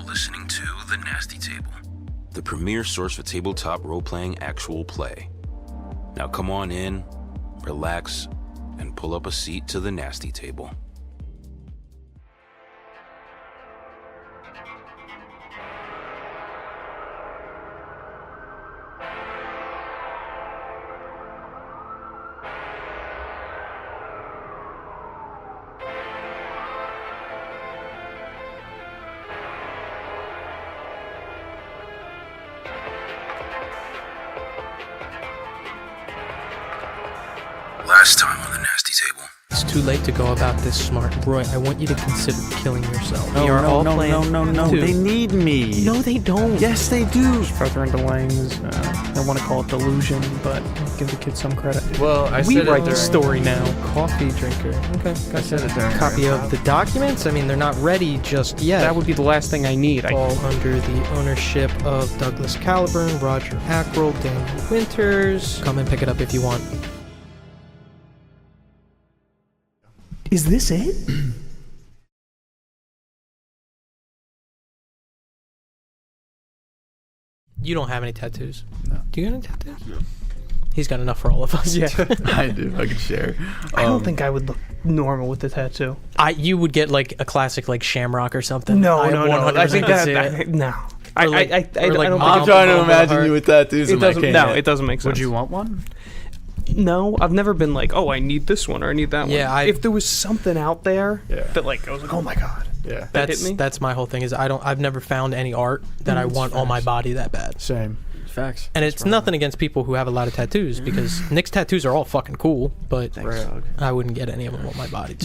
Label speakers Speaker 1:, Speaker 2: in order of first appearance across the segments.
Speaker 1: listening to The Nasty Table, the premier source for tabletop role-playing actual play. Now come on in, relax, and pull up a seat to the Nasty Table. Last time on the Nasty Table.
Speaker 2: It's too late to go about this smart. Roy, I want you to consider killing yourself.
Speaker 3: No, they need me.
Speaker 2: No, they don't.
Speaker 3: Yes, they do.
Speaker 4: Further into Lang's, I want to call it delusion, but give the kid some credit.
Speaker 3: Well, I
Speaker 2: We
Speaker 3: said
Speaker 2: write
Speaker 3: it
Speaker 2: the
Speaker 3: during...
Speaker 2: story now. Coffee drinker. Okay.
Speaker 3: I said it during...
Speaker 2: Copy of the documents? I mean, they're not ready just yet.
Speaker 4: That would be the last thing I need.
Speaker 2: Fall under the ownership of Douglas Caliburn, Roger Ackroll, Daniel Winters. Come and pick it up if you want.
Speaker 4: Is this it?
Speaker 2: You don't have any tattoos.
Speaker 3: No.
Speaker 2: Do you have any tattoos? No. He's got enough for all of us.
Speaker 4: Yeah.
Speaker 3: I do. I can share.
Speaker 4: I don't think I would look normal with the tattoo.
Speaker 2: You would get like a classic like Shamrock or something.
Speaker 4: No.
Speaker 2: I think
Speaker 4: that no. I don't
Speaker 3: I'm
Speaker 4: think
Speaker 3: trying to imagine you with tattoos.
Speaker 4: it doesn't. No, it doesn't make sense.
Speaker 3: Would you want one?
Speaker 4: No, I've never been like, oh, I need this one or I need that
Speaker 2: Yeah,
Speaker 4: one. If there was something out there that like I was like, oh my god,
Speaker 3: Yeah.
Speaker 4: that hit me.
Speaker 2: That's my whole thing is I've never found any art that I want on my body that bad.
Speaker 3: Same. Facts.
Speaker 2: And it's nothing against people who have a lot of tattoos because Nick's tattoos are all fucking cool, but I wouldn't get any of them on my body.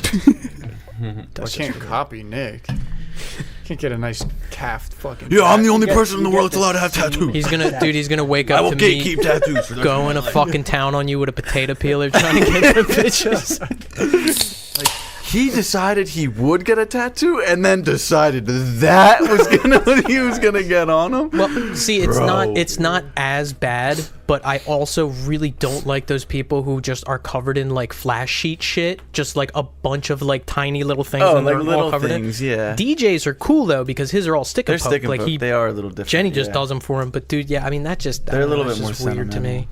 Speaker 5: I can't copy Nick. Can't get a nice calf fucking.
Speaker 3: Yeah, I'm the only person in the world that's allowed to have tattoos.
Speaker 2: He's gonna wake up
Speaker 3: I will
Speaker 2: to me
Speaker 3: gatekeep tattoos.
Speaker 2: going to fucking town on you with a potato peeler trying to get the bitches.
Speaker 3: He decided he would get a tattoo, and then decided that was what he was gonna get on him.
Speaker 2: Well, see, it's not as bad, but I also really don't like those people who just are covered in like flash sheet shit, just like a bunch of like tiny little things.
Speaker 3: Oh,
Speaker 2: and they're
Speaker 3: like
Speaker 2: all
Speaker 3: little
Speaker 2: covered
Speaker 3: things,
Speaker 2: in.
Speaker 3: yeah.
Speaker 2: DJs are cool though because his are all stick and
Speaker 3: They're
Speaker 2: poke.
Speaker 3: stick and
Speaker 2: Like
Speaker 3: poke. They are a little different.
Speaker 2: Jenny just
Speaker 3: yeah.
Speaker 2: does them for him, but dude, yeah, I mean that just
Speaker 3: They're a little
Speaker 2: that's
Speaker 3: bit more
Speaker 2: just weird to me.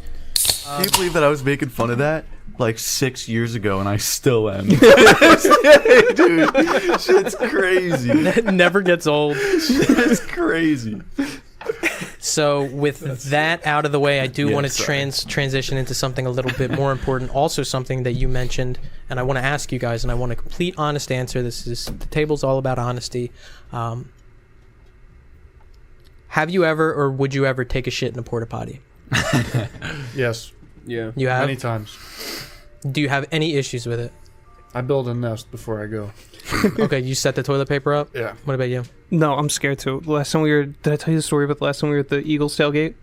Speaker 3: Can you believe that I was making fun of that like 6 years ago, and I still am? Dude, shit's crazy.
Speaker 2: It never gets old.
Speaker 3: It's crazy.
Speaker 2: So with that out of the way, I do want to transition into something a little bit more important. Also something that you mentioned, and I want to ask you guys, and I want a complete honest answer. The table's all about honesty. Have you ever, or would you ever take a shit in a porta potty?
Speaker 5: Yes.
Speaker 4: Yeah.
Speaker 2: You have?
Speaker 5: Many times.
Speaker 2: Do you have any issues with it?
Speaker 5: I build a nest before I go.
Speaker 2: Okay, you set the toilet paper up?
Speaker 5: Yeah.
Speaker 2: What about you?
Speaker 4: No, I'm scared too. Last time did I tell you the story about the last time we were at the Eagles tailgate?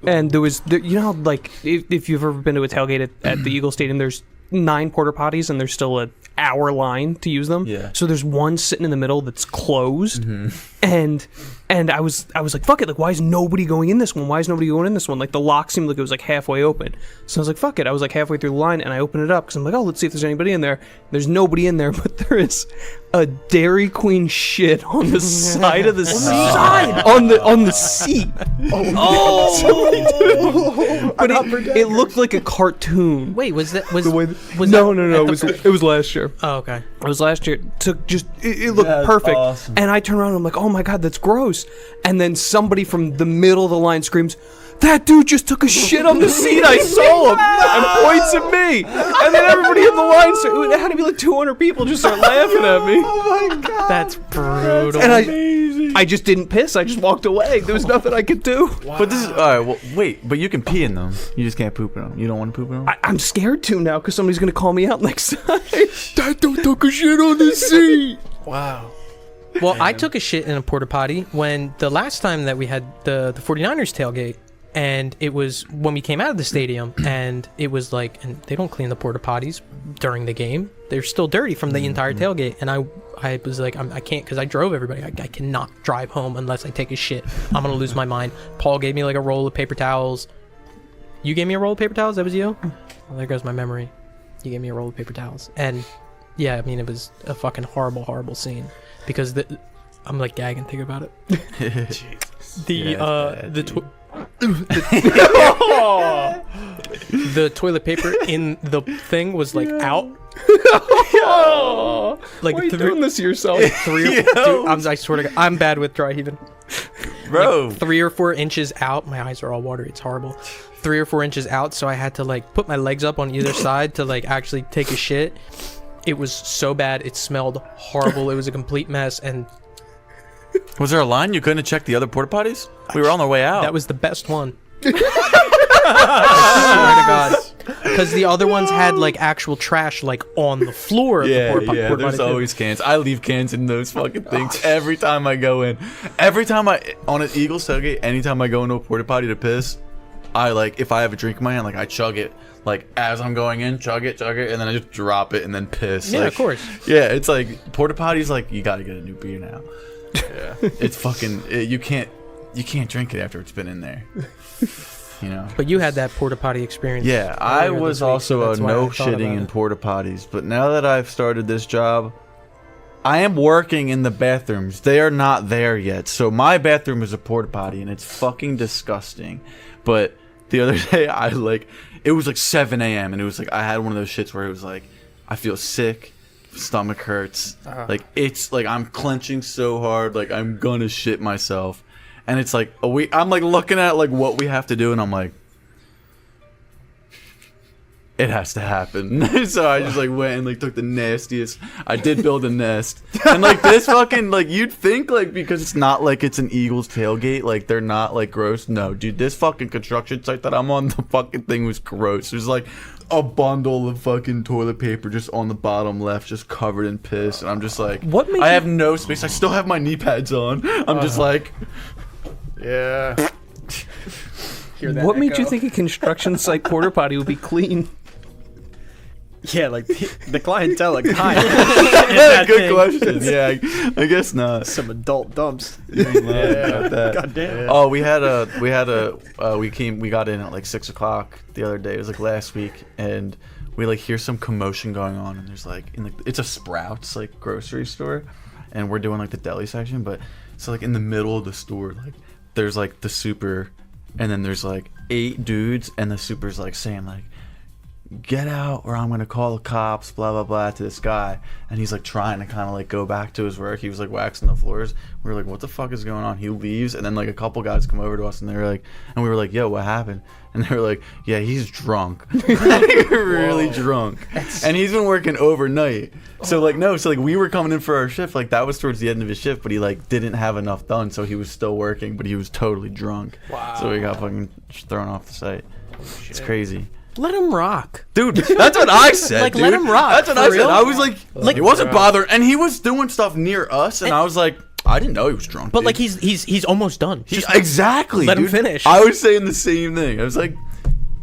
Speaker 4: And you know how, like, if you've ever been to a tailgate at the Eagles Stadium, there's 9 porta potties and there's still an hour line to use them.
Speaker 3: Yeah.
Speaker 4: So there's one sitting in the middle that's closed, and I was like, fuck it, like, why is nobody going in this one? Why is nobody going in this one? Like, the lock seemed like it was like halfway open. So I was like, fuck it. I was like halfway through the line and I opened it up because I'm like, oh, let's see if there's anybody in there. There's nobody in there, but there is a Dairy Queen shit on the side of the seat. On the seat. But it looked like a cartoon.
Speaker 2: Wait, was that
Speaker 4: No. It was last year.
Speaker 2: Oh, okay.
Speaker 4: It was last year. It looked perfect.
Speaker 3: Awesome.
Speaker 4: And I turn around and I'm like, oh my god, that's gross. And then somebody from the middle of the line screams, that dude just took a shit on the seat. I saw him. And points at me. And then everybody in the line, it had to be like 200 people just start laughing at me.
Speaker 3: Oh my god.
Speaker 2: That's brutal.
Speaker 4: And I just didn't piss. I just walked away. There was nothing I could do.
Speaker 3: Wow. But this is alright. Well, wait. But you can pee in them. You just can't poop in them. You don't want to poop in them.
Speaker 4: I'm scared to now because somebody's gonna call me out next time. That dude took a shit on the seat.
Speaker 5: Wow.
Speaker 2: Well, I took a shit in a porta potty when the last time that we had the 49ers tailgate, and it was when we came out of the stadium, and it was like, and they don't clean the porta potties during the game. They're still dirty from the entire tailgate, and I was like, I can't, because I drove everybody. I cannot drive home unless I take a shit. I'm gonna lose my mind. Paul gave me like a roll of paper towels. You gave me a roll of paper towels? That was you? Well, there goes my memory. You gave me a roll of paper towels, and yeah, I mean, it was a fucking horrible, horrible scene. Because I'm like gagging thinking about it. The toilet paper in the thing was like out. Like
Speaker 4: Why are you doing this to yourself?
Speaker 2: Dude, I swear to God, I'm bad with dry heaving.
Speaker 3: Bro.
Speaker 2: Like 3 or 4 inches out. My eyes are all watery. It's horrible. 3 or 4 inches out, so I had to like put my legs up on either side to like actually take a shit. It was so bad. It smelled horrible. It was a complete mess, and
Speaker 3: Was there a line you couldn't have checked the other porta potties? We were on our way out.
Speaker 2: that was the best one. I swear to God, because the other ones had like actual trash like on the floor of the porta potty.
Speaker 3: There's always cans. I leave cans in those fucking things every time I go in. Every time on an Eagles tailgate, anytime I go into a porta potty to piss, I like, if I have a drink in my hand, like I chug it, like as I'm going in, chug it, and then I just drop it and then piss.
Speaker 2: Yeah,
Speaker 3: like,
Speaker 2: of course.
Speaker 3: Yeah, it's like porta potties. Like you gotta get a new beer now. Yeah, it's fucking. You can't drink it after it's been in there. You know.
Speaker 2: But you had that porta potty experience.
Speaker 3: Yeah, I
Speaker 2: earlier
Speaker 3: was
Speaker 2: this week,
Speaker 3: also
Speaker 2: so that's
Speaker 3: a
Speaker 2: why I
Speaker 3: no
Speaker 2: thought
Speaker 3: shitting
Speaker 2: about
Speaker 3: in
Speaker 2: it.
Speaker 3: porta potties. But now that I've started this job, I am working in the bathrooms. They are not there yet. So my bathroom is a porta potty, and it's fucking disgusting. But the other day, it was like 7 a.m. and it was like I had one of those shits where it was like I feel sick, stomach hurts, like it's like I'm clenching so hard, like I'm gonna shit myself. And it's like I'm like looking at like what we have to do, and I'm like, it has to happen. So I just like went and like took the nastiest. I did build a nest, and like this fucking like you'd think like because it's not like it's an Eagles tailgate, like they're not like gross. No, dude, this fucking construction site that I'm on, the fucking thing was gross. There's like a bundle of fucking toilet paper just on the bottom left, just covered in piss, and I'm just like,
Speaker 2: What made
Speaker 3: I
Speaker 2: you-
Speaker 3: have no space. I still have my knee pads on. I'm just like.
Speaker 5: Yeah.
Speaker 4: What made you think a construction site porta potty would be clean?
Speaker 6: Yeah, like the clientele, like, hi.
Speaker 3: Good question. Yeah, I guess not.
Speaker 6: Some adult dumps.
Speaker 3: Yeah.
Speaker 6: God damn.
Speaker 3: Oh, we got in at like 6 o'clock the other day. It was like last week, and we like hear some commotion going on, and there's like it's a Sprouts like grocery store, and we're doing like the deli section, but so like in the middle of the store, like there's like the super, and then there's like 8 dudes, and the super's like saying like, get out or I'm gonna call the cops, blah blah blah, to this guy, and he's like trying to kind of like go back to his work. He was like waxing the floors. We were like, what the fuck is going on? He leaves, and then like a couple guys come over to us, and they were like, and we were like, yo, what happened? And they were like, yeah, he's drunk. Like, really drunk, and he's been working overnight. So like we were coming in for our shift, like that was towards the end of his shift, but he like didn't have enough done, so he was still working, but he was totally drunk.
Speaker 2: Wow.
Speaker 3: So we got fucking thrown off the site. It's crazy.
Speaker 2: Let him rock.
Speaker 3: Dude, that's what I said.
Speaker 2: Like,
Speaker 3: dude.
Speaker 2: let him rock,
Speaker 3: That's what
Speaker 2: for
Speaker 3: I said.
Speaker 2: real.
Speaker 3: I was like he wasn't bothered, and he was doing stuff near us, and I was like, I didn't know he was drunk.
Speaker 2: But
Speaker 3: dude.
Speaker 2: like he's almost done.
Speaker 3: Exactly.
Speaker 2: let him
Speaker 3: dude.
Speaker 2: finish.
Speaker 3: I was saying the same thing. I was like,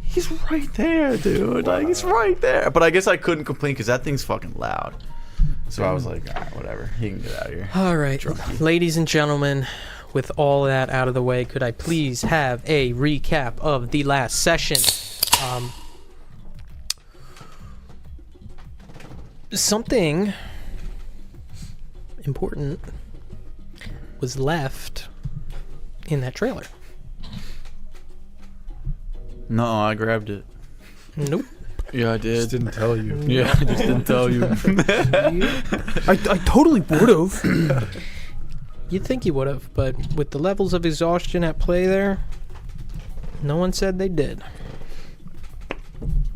Speaker 3: he's right there, dude. Like he's right there. But I guess I couldn't complain because that thing's fucking loud. So I was like, all right, whatever. He can get out of here.
Speaker 2: All right, ladies and gentlemen, with all that out of the way, could I please have a recap of the last session? Something important was left in that trailer.
Speaker 3: No, I grabbed it.
Speaker 2: Nope.
Speaker 3: Yeah, I did.
Speaker 5: Just didn't tell you.
Speaker 3: Yeah, I just didn't tell you.
Speaker 4: I totally would have.
Speaker 2: You'd think you would have, but with the levels of exhaustion at play there, no one said they did.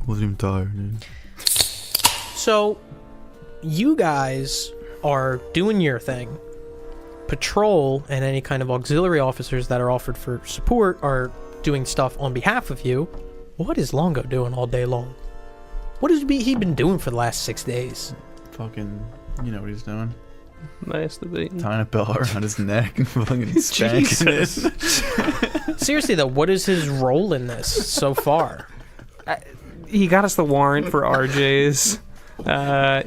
Speaker 3: Wasn't even tired, dude.
Speaker 2: So, you guys are doing your thing. Patrol and any kind of auxiliary officers that are offered for support are doing stuff on behalf of you. What is Longo doing all day long? What has he been doing for the last 6 days?
Speaker 3: Fucking, you know what he's doing?
Speaker 4: Nice to be.
Speaker 3: Tying a belt around his neck and fucking spanking it.
Speaker 2: Seriously though, what is his role in this so far?
Speaker 4: He got us the warrant for RJ's.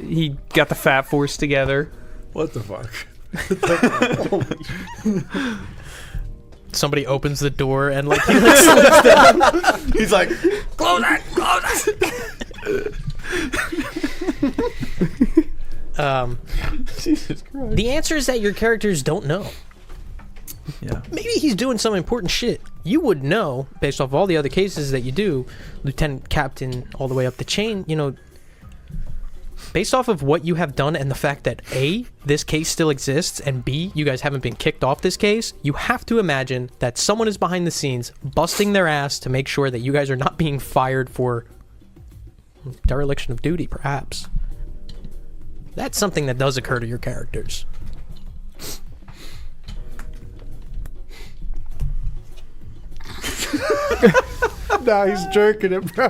Speaker 4: He got the Fat Force together.
Speaker 5: What the fuck?
Speaker 2: Somebody opens the door and like he like slips down.
Speaker 3: He's like, close that. Jesus Christ.
Speaker 2: The answer is that your characters don't know.
Speaker 3: Yeah.
Speaker 2: Maybe he's doing some important shit. You would know, based off all the other cases that you do, lieutenant, captain, all the way up the chain, you know, based off of what you have done and the fact that A, this case still exists, and B, you guys haven't been kicked off this case, you have to imagine that someone is behind the scenes busting their ass to make sure that you guys are not being fired for dereliction of duty, perhaps. That's something that does occur to your characters.
Speaker 5: Nah, he's jerking it, bro.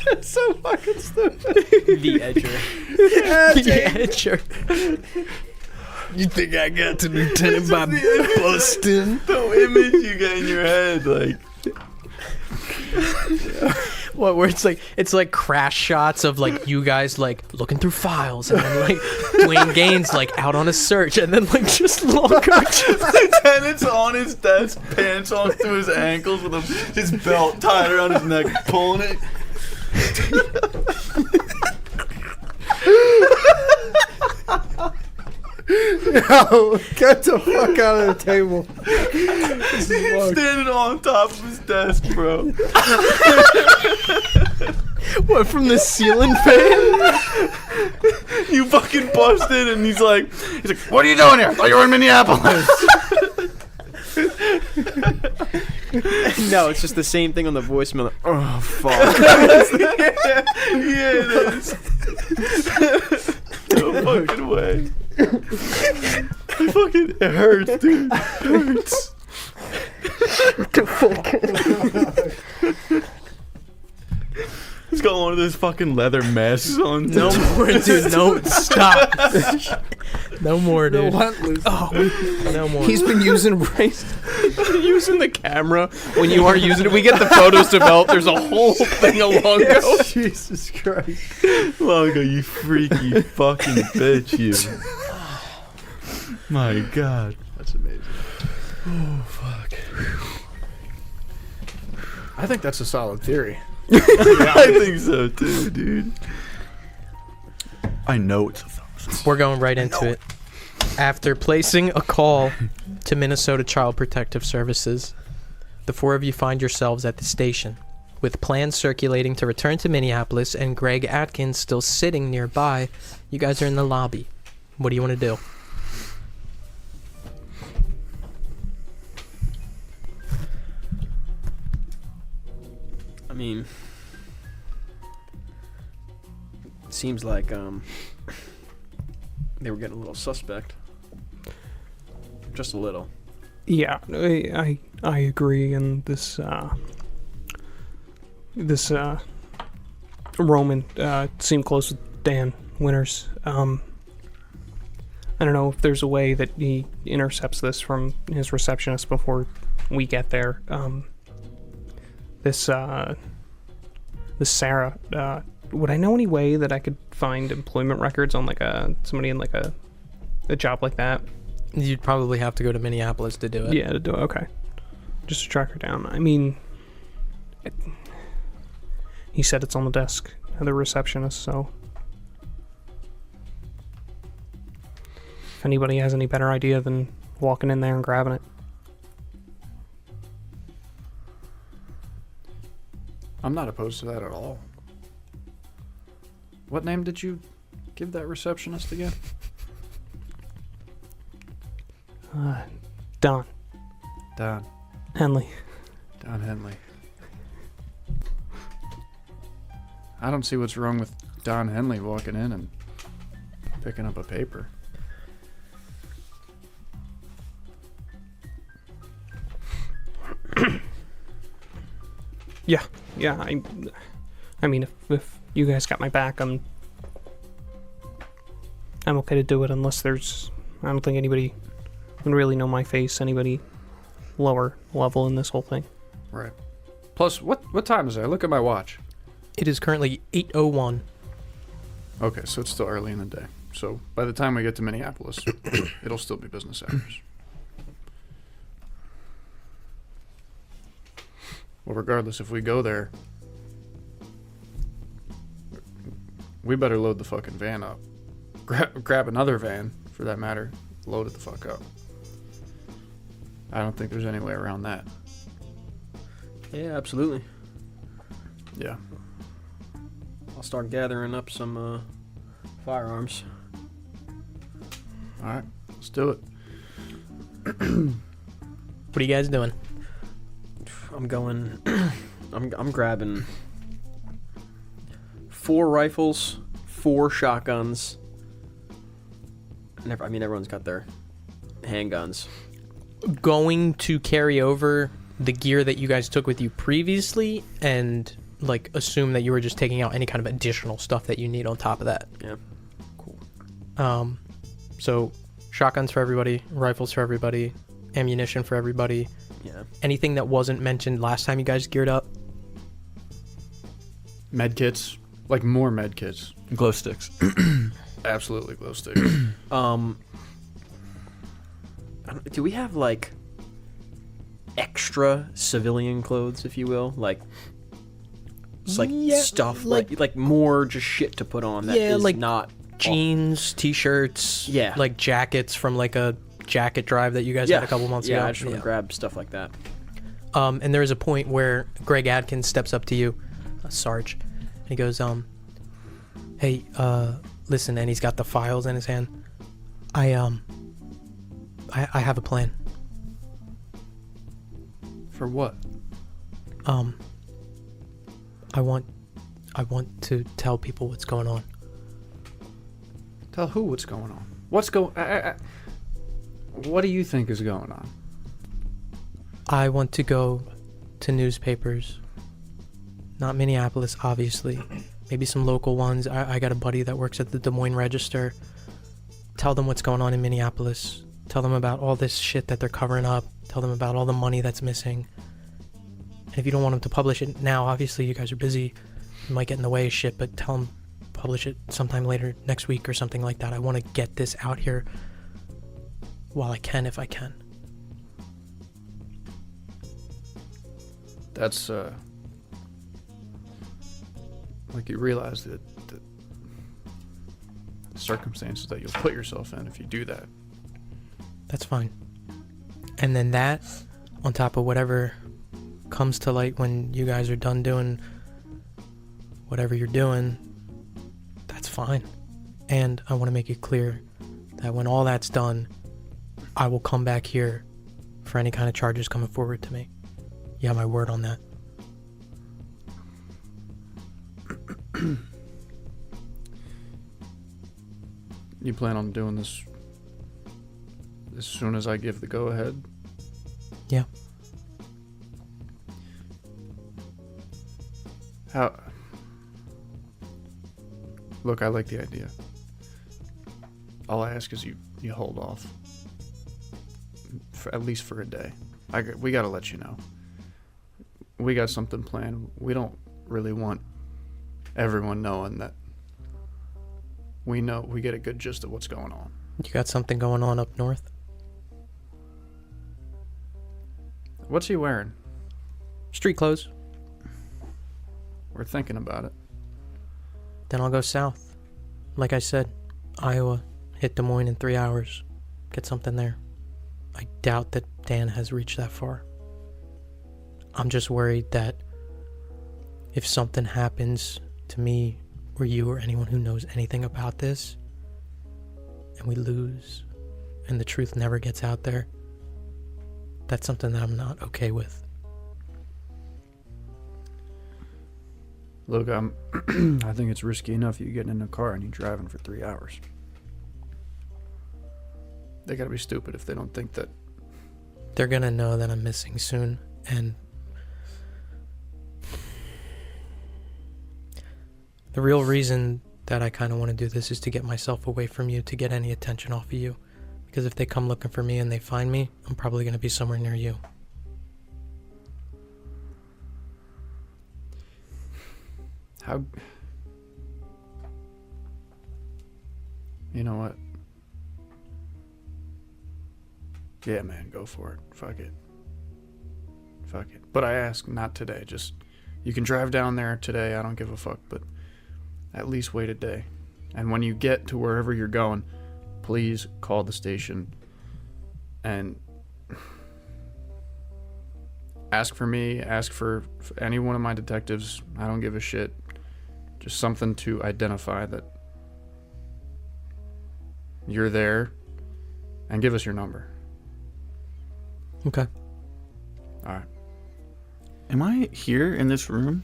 Speaker 5: It's so fucking stupid.
Speaker 6: The edger.
Speaker 2: The edger.
Speaker 6: You think I got to lieutenant by busting?
Speaker 3: The image you get in your head, like.
Speaker 2: What, where it's like crash shots of like you guys like looking through files, and then like Dwayne Gaines like out on a search, and then like just Longo.
Speaker 3: Lieutenant's on his desk, pants on to his ankles with his belt tied around his neck, pulling it.
Speaker 5: Yo, get the fuck out of the table.
Speaker 3: He's standing on top of his desk, bro.
Speaker 2: What, from the ceiling fan?
Speaker 3: You fucking bust in, and he's like, "What are you doing here? I thought you were in Minneapolis."
Speaker 6: No, it's just the same thing on the voicemail. Oh, fuck.
Speaker 3: Yeah, it is. No fucking way. It hurts, dude. It hurts. He's got one of those fucking leather masks on.
Speaker 2: No more, dude. No, stop. No more, dude. No more.
Speaker 4: He's been using using the camera when you aren't using it. We get the photos developed. There's a whole thing of Longo.
Speaker 5: Jesus Christ.
Speaker 3: Longo, you freaky fucking bitch, you. My God.
Speaker 5: That's amazing.
Speaker 3: Oh, fuck.
Speaker 5: I think that's a solid theory.
Speaker 3: I think so, too, dude. I know it's a thumbs.
Speaker 2: We're going right into it. After placing a call to Minnesota Child Protective Services, the four of you find yourselves at the station, with plans circulating to return to Minneapolis and Greg Atkins still sitting nearby. You guys are in the lobby. What do you want to do?
Speaker 6: I mean, seems like they were getting a little suspect. Just a little.
Speaker 4: Yeah, I agree. And this Roman seemed close with Dan Winters. I don't know if there's a way that he intercepts this from his receptionist before we get there. This Sarah, would I know any way that I could find employment records on like somebody in like a job like that?
Speaker 2: You'd probably have to go to Minneapolis to do it.
Speaker 4: Yeah, to do it. Okay, just to track her down. I mean, he said it's on the desk of the receptionist, so if anybody has any better idea than walking in there and grabbing it.
Speaker 5: I'm not opposed to that at all. What name did you give that receptionist again?
Speaker 4: Don
Speaker 5: Don.
Speaker 4: Henley.
Speaker 5: Don Henley. I don't see what's wrong with Don Henley walking in and picking up a paper.
Speaker 4: Yeah. I mean, if you guys got my back, I'm okay to do it. Unless I don't think anybody would really know my face. Anybody lower level in this whole thing.
Speaker 5: Right. Plus, what time is it? I look at my watch.
Speaker 2: It is currently 8:01.
Speaker 5: Okay, so it's still early in the day. So by the time we get to Minneapolis, it'll still be business hours. Well, regardless, if we go there, we better load the fucking van up. Grab another van, for that matter. Load it the fuck up. I don't think there's any way around that.
Speaker 7: Yeah, absolutely.
Speaker 5: Yeah.
Speaker 7: I'll start gathering up some firearms.
Speaker 5: All right, let's do it.
Speaker 2: What are you guys doing?
Speaker 7: I'm going. I'm grabbing 4 rifles, 4 shotguns. I mean, everyone's got their handguns.
Speaker 2: Going to carry over the gear that you guys took with you previously and like assume that you were just taking out any kind of additional stuff that you need on top of that.
Speaker 7: Yeah.
Speaker 2: Cool. So shotguns for everybody, rifles for everybody, ammunition for everybody.
Speaker 7: Yeah.
Speaker 2: Anything that wasn't mentioned last time you guys geared up?
Speaker 5: Med kits, like more med kits.
Speaker 3: Glow sticks.
Speaker 5: Absolutely glow sticks.
Speaker 7: Do we have like extra civilian clothes, if you will, like it's like stuff like more just shit to put on that is
Speaker 2: like
Speaker 7: not
Speaker 2: jeans, t-shirts, like jackets from like a jacket drive that you guys had a couple months ago.
Speaker 7: I just want to grab stuff like that.
Speaker 2: And there is a point where Greg Atkins steps up to you, Sarge, and he goes, hey, listen, and he's got the files in his hand. I have a plan.
Speaker 5: For what?
Speaker 2: I want to tell people what's going on.
Speaker 5: Tell who what's going on? What's what do you think is going on?
Speaker 2: I want to go to newspapers. Not Minneapolis, obviously. Maybe some local ones. I got a buddy that works at the Des Moines Register. Tell them what's going on in Minneapolis. Tell them about all this shit that they're covering up. Tell them about all the money that's missing. And if you don't want them to publish it now, obviously you guys are busy. You might get in the way of shit, but tell them publish it sometime later next week or something like that. I want to get this out here while I can, if I can.
Speaker 5: That's like you realize that the circumstances that you'll put yourself in if you do that.
Speaker 2: That's fine. And then that, on top of whatever comes to light when you guys are done doing whatever you're doing, that's fine. And I want to make it clear that when all that's done, I will come back here for any kind of charges coming forward to me. You have my word on that.
Speaker 5: You plan on doing this as soon as I give the go-ahead?
Speaker 2: Yeah.
Speaker 5: How? Look, I like the idea. All I ask is you hold off. At least for a day. We gotta let you know. We got something planned. We don't really want everyone knowing that we get a good gist of what's going on.
Speaker 2: You got something going on up north?
Speaker 5: What's he wearing?
Speaker 2: Street clothes.
Speaker 5: We're thinking about it.
Speaker 2: Then I'll go south. Like I said, Iowa, hit Des Moines in 3 hours. Get something there. I doubt that Dan has reached that far. I'm just worried that if something happens to me or you or anyone who knows anything about this, and we lose, and the truth never gets out there, that's something that I'm not okay with.
Speaker 5: Look, I think it's risky enough you getting in a car and you driving for 3 hours. They gotta be stupid if they don't think that.
Speaker 2: They're gonna know that I'm missing soon, and the real reason that I kind of want to do this is to get myself away from you, to get any attention off of you. Because if they come looking for me and they find me, I'm probably going to be somewhere near you.
Speaker 5: How? You know what? Yeah, man, go for it. Fuck it. Fuck it. But I ask not today. Just, you can drive down there today. I don't give a fuck. But at least wait a day. And when you get to wherever you're going, please call the station and ask for me, ask for any one of my detectives. I don't give a shit. Just something to identify that you're there, and give us your number.
Speaker 2: Okay.
Speaker 5: All right.
Speaker 3: Am I here in this room?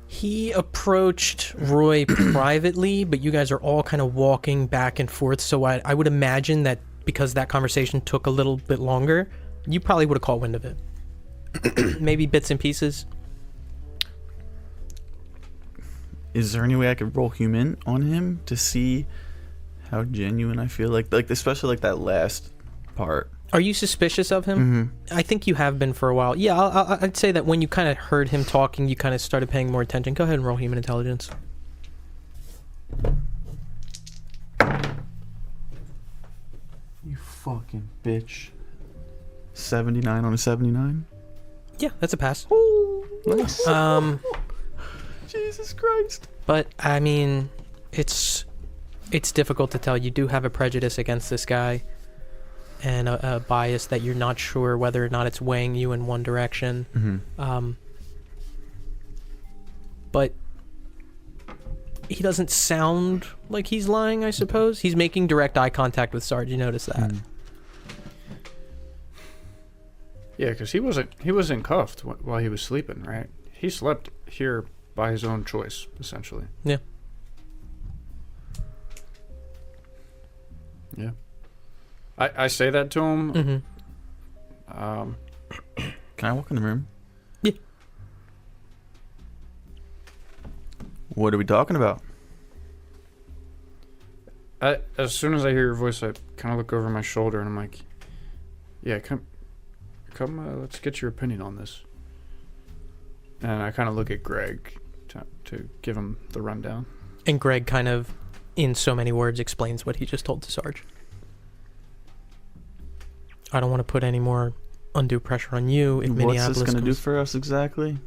Speaker 2: He approached Roy privately, but you guys are all kind of walking back and forth, so I would imagine that because that conversation took a little bit longer, you probably would have caught wind of it. Maybe bits and pieces.
Speaker 3: Is there any way I could roll human on him to see how genuine I feel? Like especially like that last part.
Speaker 2: Are you suspicious of him?
Speaker 3: Mm-hmm.
Speaker 2: I think you have been for a while. Yeah, I'd say that when you kind of heard him talking, you kind of started paying more attention. Go ahead and roll human intelligence.
Speaker 3: You fucking bitch. 79 on a 79?
Speaker 2: Yeah, that's a pass.
Speaker 3: Nice. Jesus Christ.
Speaker 2: But I mean, it's difficult to tell. You do have a prejudice against this guy, and a bias that you're not sure whether or not it's weighing you in one direction.
Speaker 3: Mm-hmm.
Speaker 2: But he doesn't sound like he's lying, I suppose. He's making direct eye contact with Sarge. You notice that?
Speaker 5: Yeah, because he wasn't cuffed while he was sleeping, right? He slept here by his own choice, essentially.
Speaker 2: Yeah.
Speaker 5: Yeah. I say that to him.
Speaker 2: Mm-hmm.
Speaker 3: Can I walk in the room?
Speaker 2: Yeah.
Speaker 3: What are we talking about?
Speaker 5: As soon as I hear your voice, I kind of look over my shoulder and I'm like, yeah, come, let's get your opinion on this. And I kind of look at Greg to give him the rundown.
Speaker 2: And Greg kind of, in so many words, explains what he just told to Sarge. I don't want to put any more undue pressure on you if Minneapolis
Speaker 3: What's this going to do
Speaker 2: comes-
Speaker 3: for us exactly?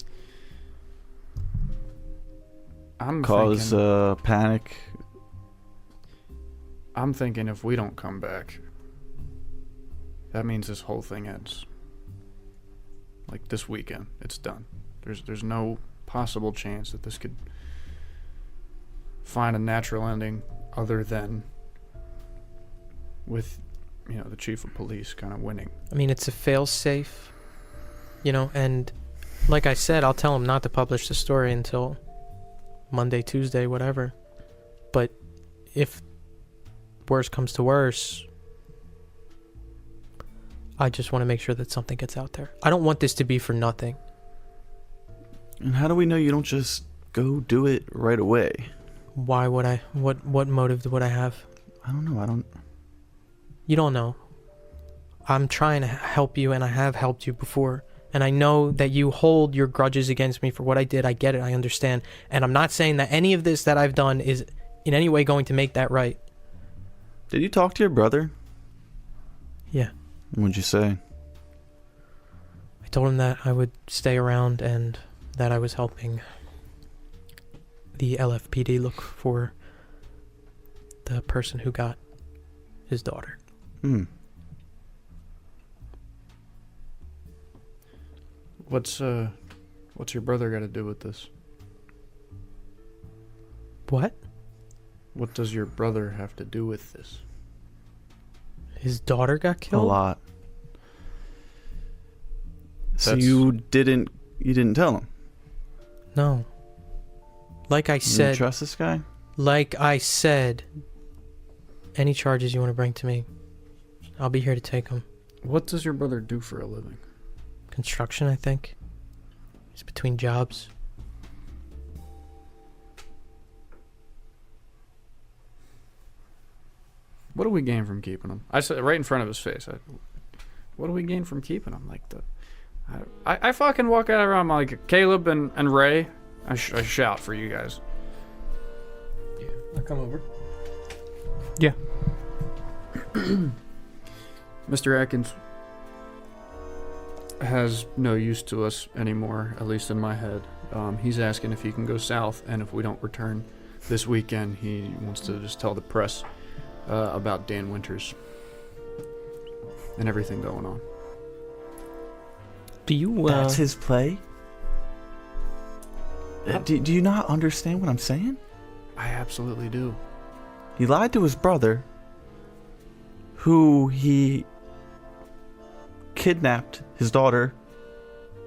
Speaker 5: I'm
Speaker 3: Cause
Speaker 5: thinking,
Speaker 3: panic.
Speaker 5: I'm thinking if we don't come back, that means this whole thing ends. Like this weekend, it's done. There's no possible chance that this could find a natural ending other than with, the chief of police kind of winning.
Speaker 2: I mean, it's a fail-safe, and like I said, I'll tell him not to publish the story until Monday, Tuesday, whatever. But if worse comes to worse, I just want to make sure that something gets out there. I don't want this to be for nothing.
Speaker 3: And how do we know you don't just go do it right away?
Speaker 2: Why would I? What motive would I have?
Speaker 3: I don't know.
Speaker 2: You don't know. I'm trying to help you, and I have helped you before. And I know that you hold your grudges against me for what I did. I get it. I understand. And I'm not saying that any of this that I've done is in any way going to make that right.
Speaker 3: Did you talk to your brother?
Speaker 2: Yeah.
Speaker 3: What'd you say?
Speaker 2: I told him that I would stay around and that I was helping the LFPD look for the person who got his daughter.
Speaker 5: What's your brother got to do with this?
Speaker 2: What?
Speaker 5: What does your brother have to do with this?
Speaker 2: His daughter got killed?
Speaker 3: A lot. So
Speaker 5: That's-
Speaker 3: you didn't tell him?
Speaker 2: No. Like I
Speaker 3: You
Speaker 2: said,
Speaker 3: trust this guy?
Speaker 2: any charges you want to bring to me, I'll be here to take them.
Speaker 5: What does your brother do for a living?
Speaker 2: Construction, I think. He's between jobs.
Speaker 5: What do we gain from keeping him? I said right in front of his face. What do we gain from keeping him? Like I fucking walk out around like Caleb and Ray. I shout for you guys.
Speaker 2: I'll come over.
Speaker 4: Yeah.
Speaker 5: Mr. Atkins has no use to us anymore, at least in my head. He's asking if he can go south, and if we don't return this weekend he wants to just tell the press about Dan Winters and everything going on.
Speaker 4: Do you?
Speaker 3: That's his play? Do you not understand what I'm saying?
Speaker 5: I absolutely do.
Speaker 3: He lied to his brother, who he kidnapped his daughter,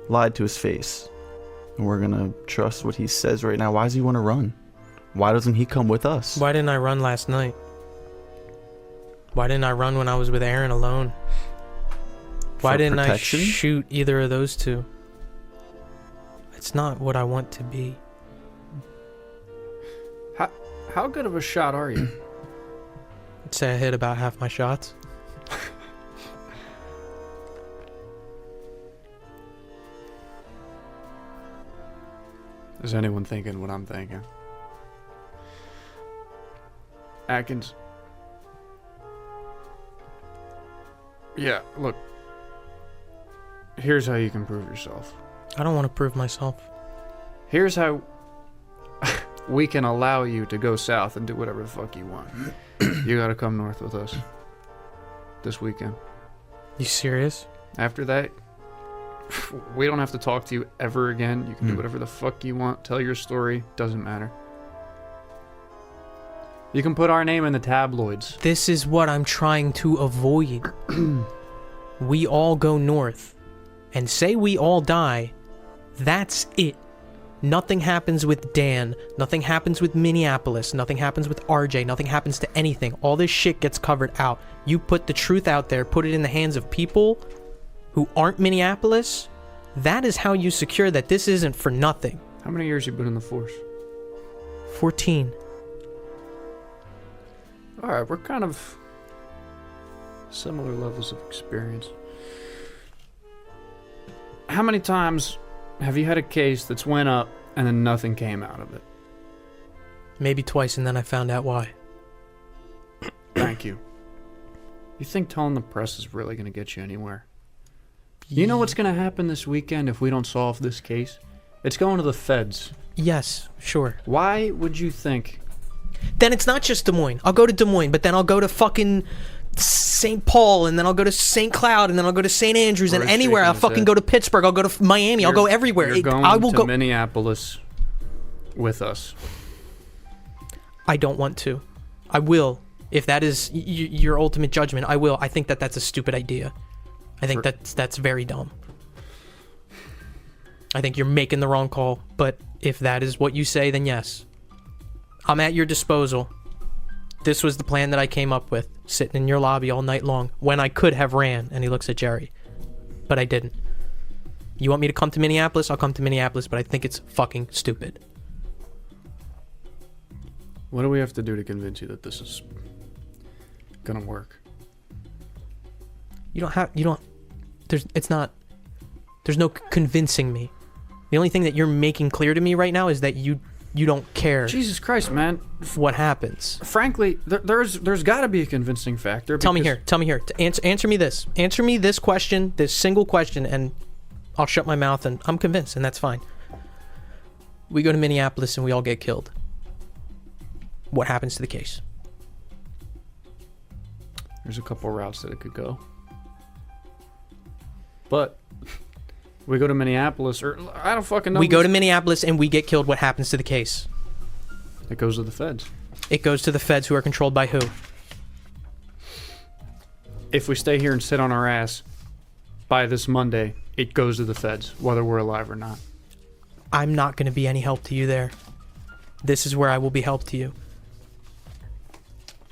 Speaker 3: lied to his face. And we're gonna trust what he says right now. Why does he want to run? Why doesn't he come with us?
Speaker 2: Why didn't I run last night? Why didn't I run when I was with Aaron alone? Why
Speaker 3: For
Speaker 2: didn't
Speaker 3: protection?
Speaker 2: I shoot either of those two? It's not what I want to be.
Speaker 5: How good of a shot are you?
Speaker 2: I'd say I hit about half my shots.
Speaker 5: Is anyone thinking what I'm thinking? Atkins. Yeah, look. Here's how you can prove yourself.
Speaker 2: I don't want to prove myself.
Speaker 5: Here's how we can allow you to go south and do whatever the fuck you want. You gotta come north with us this weekend.
Speaker 2: You serious?
Speaker 5: After that, we don't have to talk to you ever again. You can do whatever the fuck you want. Tell your story. Doesn't matter. You can put our name in the tabloids.
Speaker 2: This is what I'm trying to avoid. We all go north. And say we all die. That's it. Nothing happens with Dan. Nothing happens with Minneapolis. Nothing happens with RJ. Nothing happens to anything. All this shit gets covered out. You put the truth out there, put it in the hands of people who aren't Minneapolis. That is how you secure that this isn't for nothing.
Speaker 5: How many years you been in the force?
Speaker 2: 14.
Speaker 5: Alright, we're kind of similar levels of experience. How many times have you had a case that's went up and then nothing came out of it?
Speaker 2: Maybe twice, and then I found out why.
Speaker 5: Thank you. You think telling the press is really going to get you anywhere? You know what's going to happen this weekend if we don't solve this case? It's going to the feds.
Speaker 2: Yes, sure.
Speaker 5: Why would you think?
Speaker 2: Then it's not just Des Moines. I'll go to Des Moines, but then I'll go to fucking St. Paul, and then I'll go to St. Cloud, and then I'll go to St. Andrews, and
Speaker 5: Roy's
Speaker 2: anywhere.
Speaker 5: shaking
Speaker 2: I'll
Speaker 5: his
Speaker 2: fucking
Speaker 5: head.
Speaker 2: go to Pittsburgh. I'll go to Miami. I'll go everywhere.
Speaker 5: You're going
Speaker 2: I will
Speaker 5: to
Speaker 2: go.
Speaker 5: Minneapolis with us.
Speaker 2: I don't want to. I will. If that is your ultimate judgment, I will. I think that that's a stupid idea. I think that's very dumb. I think you're making the wrong call, but if that is what you say, then yes. I'm at your disposal. This was the plan that I came up with, sitting in your lobby all night long, when I could have ran. And he looks at Jerry. But I didn't. You want me to come to Minneapolis? I'll come to Minneapolis, but I think it's fucking stupid.
Speaker 5: What do we have to do to convince you that this is gonna work?
Speaker 2: There's no convincing me. The only thing that you're making clear to me right now is that you don't care
Speaker 5: Jesus Christ, man.
Speaker 2: what happens.
Speaker 5: Frankly, there's got to be a convincing factor.
Speaker 2: Tell me here. Answer me this. Answer me this question, this single question, and I'll shut my mouth, and I'm convinced, and that's fine. We go to Minneapolis and we all get killed. What happens to the case?
Speaker 5: There's a couple routes that it could go. But we go to Minneapolis, or I don't fucking know.
Speaker 2: We go to Minneapolis and we get killed. What happens to the case?
Speaker 5: It goes to the feds.
Speaker 2: It goes to the feds, who are controlled by who?
Speaker 5: If we stay here and sit on our ass by this Monday, it goes to the feds, whether we're alive or not.
Speaker 2: I'm not going to be any help to you there. This is where I will be help to you.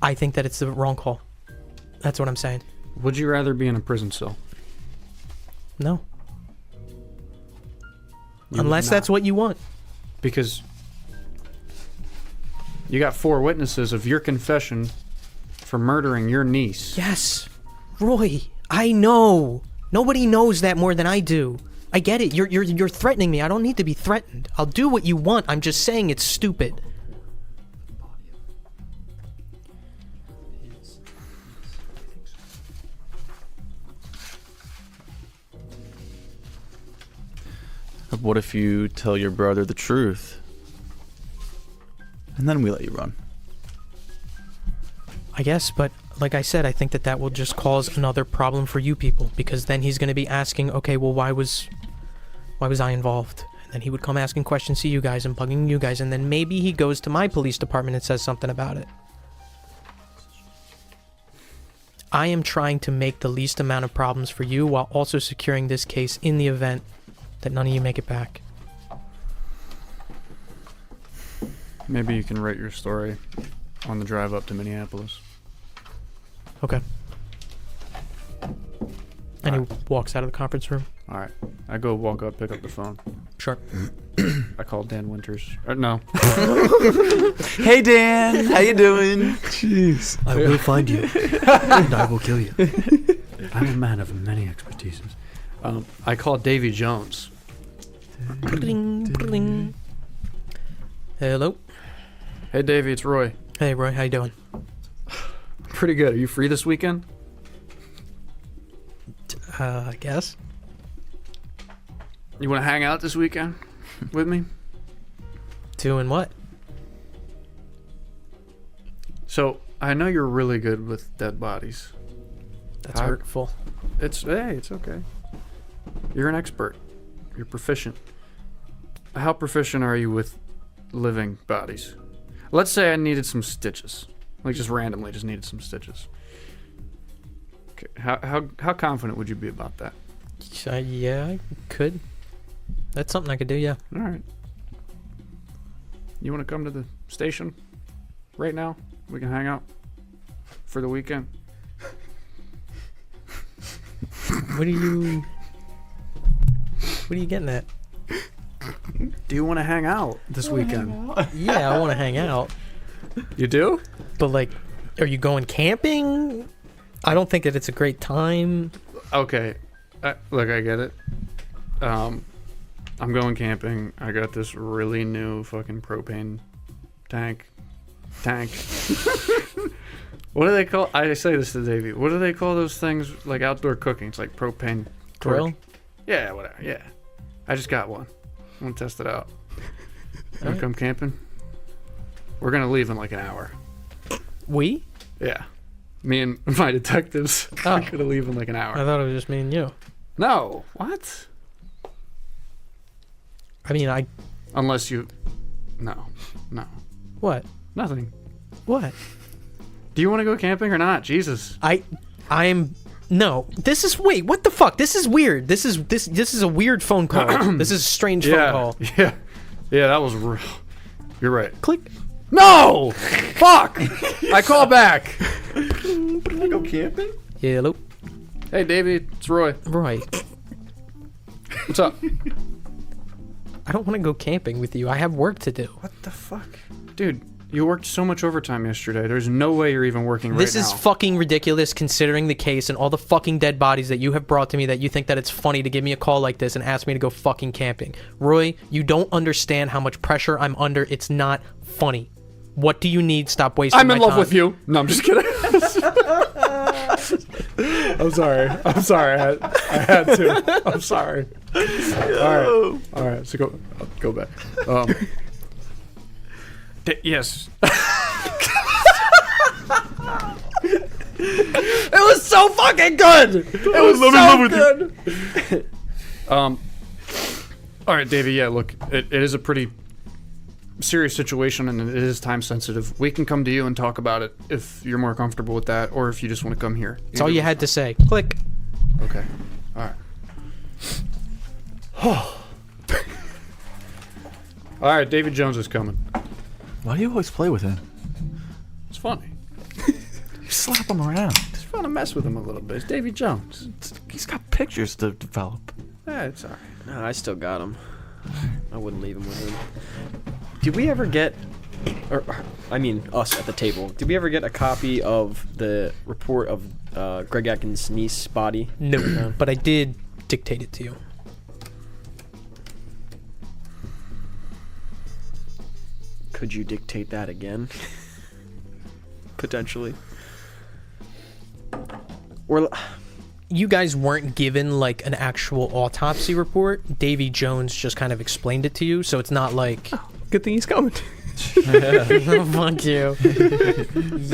Speaker 2: I think that it's the wrong call. That's what I'm saying.
Speaker 5: Would you rather be in a prison cell?
Speaker 2: No.
Speaker 5: You
Speaker 2: Unless
Speaker 5: would not.
Speaker 2: that's what you want.
Speaker 5: Because you got 4 witnesses of your confession for murdering your niece.
Speaker 2: Yes. Roy, I know. Nobody knows that more than I do. I get it. You're threatening me. I don't need to be threatened. I'll do what you want. I'm just saying it's stupid.
Speaker 3: What if you tell your brother the truth? and then we let you run.
Speaker 2: I guess, but like I said, I think that will just cause another problem for you people, because then he's going to be asking, okay, well, why was I involved? And then he would come asking questions to you guys and bugging you guys, and then maybe he goes to my police department and says something about it. I am trying to make the least amount of problems for you while also securing this case in the event that none of you make it back.
Speaker 5: Maybe you can write your story on the drive up to Minneapolis.
Speaker 2: Okay. And he walks out of the conference room.
Speaker 5: All right. I go walk up, pick up the phone.
Speaker 2: Sure.
Speaker 5: I call Dan Winters. No.
Speaker 3: Hey, Dan. How you doing?
Speaker 6: Jeez. I will find you, and I will kill you. I'm a man of many expertises.
Speaker 5: I call Davy Jones.
Speaker 2: Bling, bling. Hello.
Speaker 5: Hey, Davy, it's Roy.
Speaker 2: Hey, Roy. How you doing?
Speaker 5: Pretty good. Are you free this weekend?
Speaker 2: I guess.
Speaker 5: You want to hang out this weekend with me?
Speaker 2: Doing what?
Speaker 5: So, I know you're really good with dead bodies.
Speaker 2: That's hurtful.
Speaker 5: It's okay. You're an expert. You're proficient. How proficient are you with living bodies? Let's say I needed some stitches. Like, just randomly just needed some stitches. Okay. How confident would you be about that?
Speaker 2: Yeah, I could. That's something I could do, yeah.
Speaker 5: All right. You want to come to the station right now? We can hang out for the weekend.
Speaker 2: What are you getting at?
Speaker 5: Do you want to hang out this weekend?
Speaker 2: Yeah, I want to hang out.
Speaker 5: You do?
Speaker 2: But, like, are you going camping? I don't think that it's a great time.
Speaker 5: Okay. Look, I get it. I'm going camping. I got this really new fucking propane tank. What do they call? I say this to Davey. What do they call those things like outdoor cooking? It's like propane
Speaker 2: Grill?
Speaker 5: torch. Yeah, whatever. Yeah, I just got one. I'm gonna test it out. Wanna come camping? We're gonna leave in like an hour.
Speaker 2: We?
Speaker 5: Yeah, me and my detectives are gonna leave in like an hour.
Speaker 2: I thought it was just me and you.
Speaker 5: No, what?
Speaker 2: I mean,
Speaker 5: Unless you... No.
Speaker 2: What?
Speaker 5: Nothing.
Speaker 2: What?
Speaker 5: Do you want to go camping or not? Jesus.
Speaker 2: I'm... No. This is... Wait, what the fuck? This is weird. This is a weird phone call. This is a strange phone call.
Speaker 5: Yeah, that was real. You're right.
Speaker 2: Click.
Speaker 5: No! Fuck! I call back.
Speaker 3: Can I go camping?
Speaker 2: Yeah, hello.
Speaker 5: Hey, Davey. It's Roy.
Speaker 2: Right.
Speaker 5: What's up?
Speaker 2: I don't want to go camping with you. I have work to do.
Speaker 5: What the fuck? Dude, you worked so much overtime yesterday. There's no way you're even working right now.
Speaker 2: This is fucking ridiculous considering the case and all the fucking dead bodies that you have brought to me, that you think that it's funny to give me a call like this and ask me to go fucking camping. Roy, you don't understand how much pressure I'm under. It's not funny. What do you need? Stop wasting my time.
Speaker 5: I'm in love with you. No, I'm just kidding. I'm sorry. I had to. I'm sorry. All right. So go back. Yes. It was so fucking good. It was so good. All right, Davey. Yeah, look, it is a pretty serious situation and it is time sensitive. We can come to you and talk about it if you're more comfortable with that, or if you just want to come here.
Speaker 2: That's all you had to say. Click.
Speaker 5: Okay. All right. All right, David Jones is coming.
Speaker 3: Why do you always play with him?
Speaker 5: It's funny.
Speaker 3: You slap him around.
Speaker 5: Just want to mess with him a little bit. It's Davy Jones.
Speaker 3: He's got pictures to develop.
Speaker 5: Yeah, it's all right.
Speaker 7: No, I still got him. I wouldn't leave him with him. Did we ever get, or I mean us at the table, did we ever get a copy of the report of Greg Atkins' niece's body?
Speaker 2: No, but I did dictate it to you.
Speaker 7: Could you dictate that again? Potentially. Or
Speaker 2: you guys weren't given like an actual autopsy report. Davy Jones just kind of explained it to you, so it's not like...
Speaker 4: Good thing he's coming.
Speaker 2: Fuck you.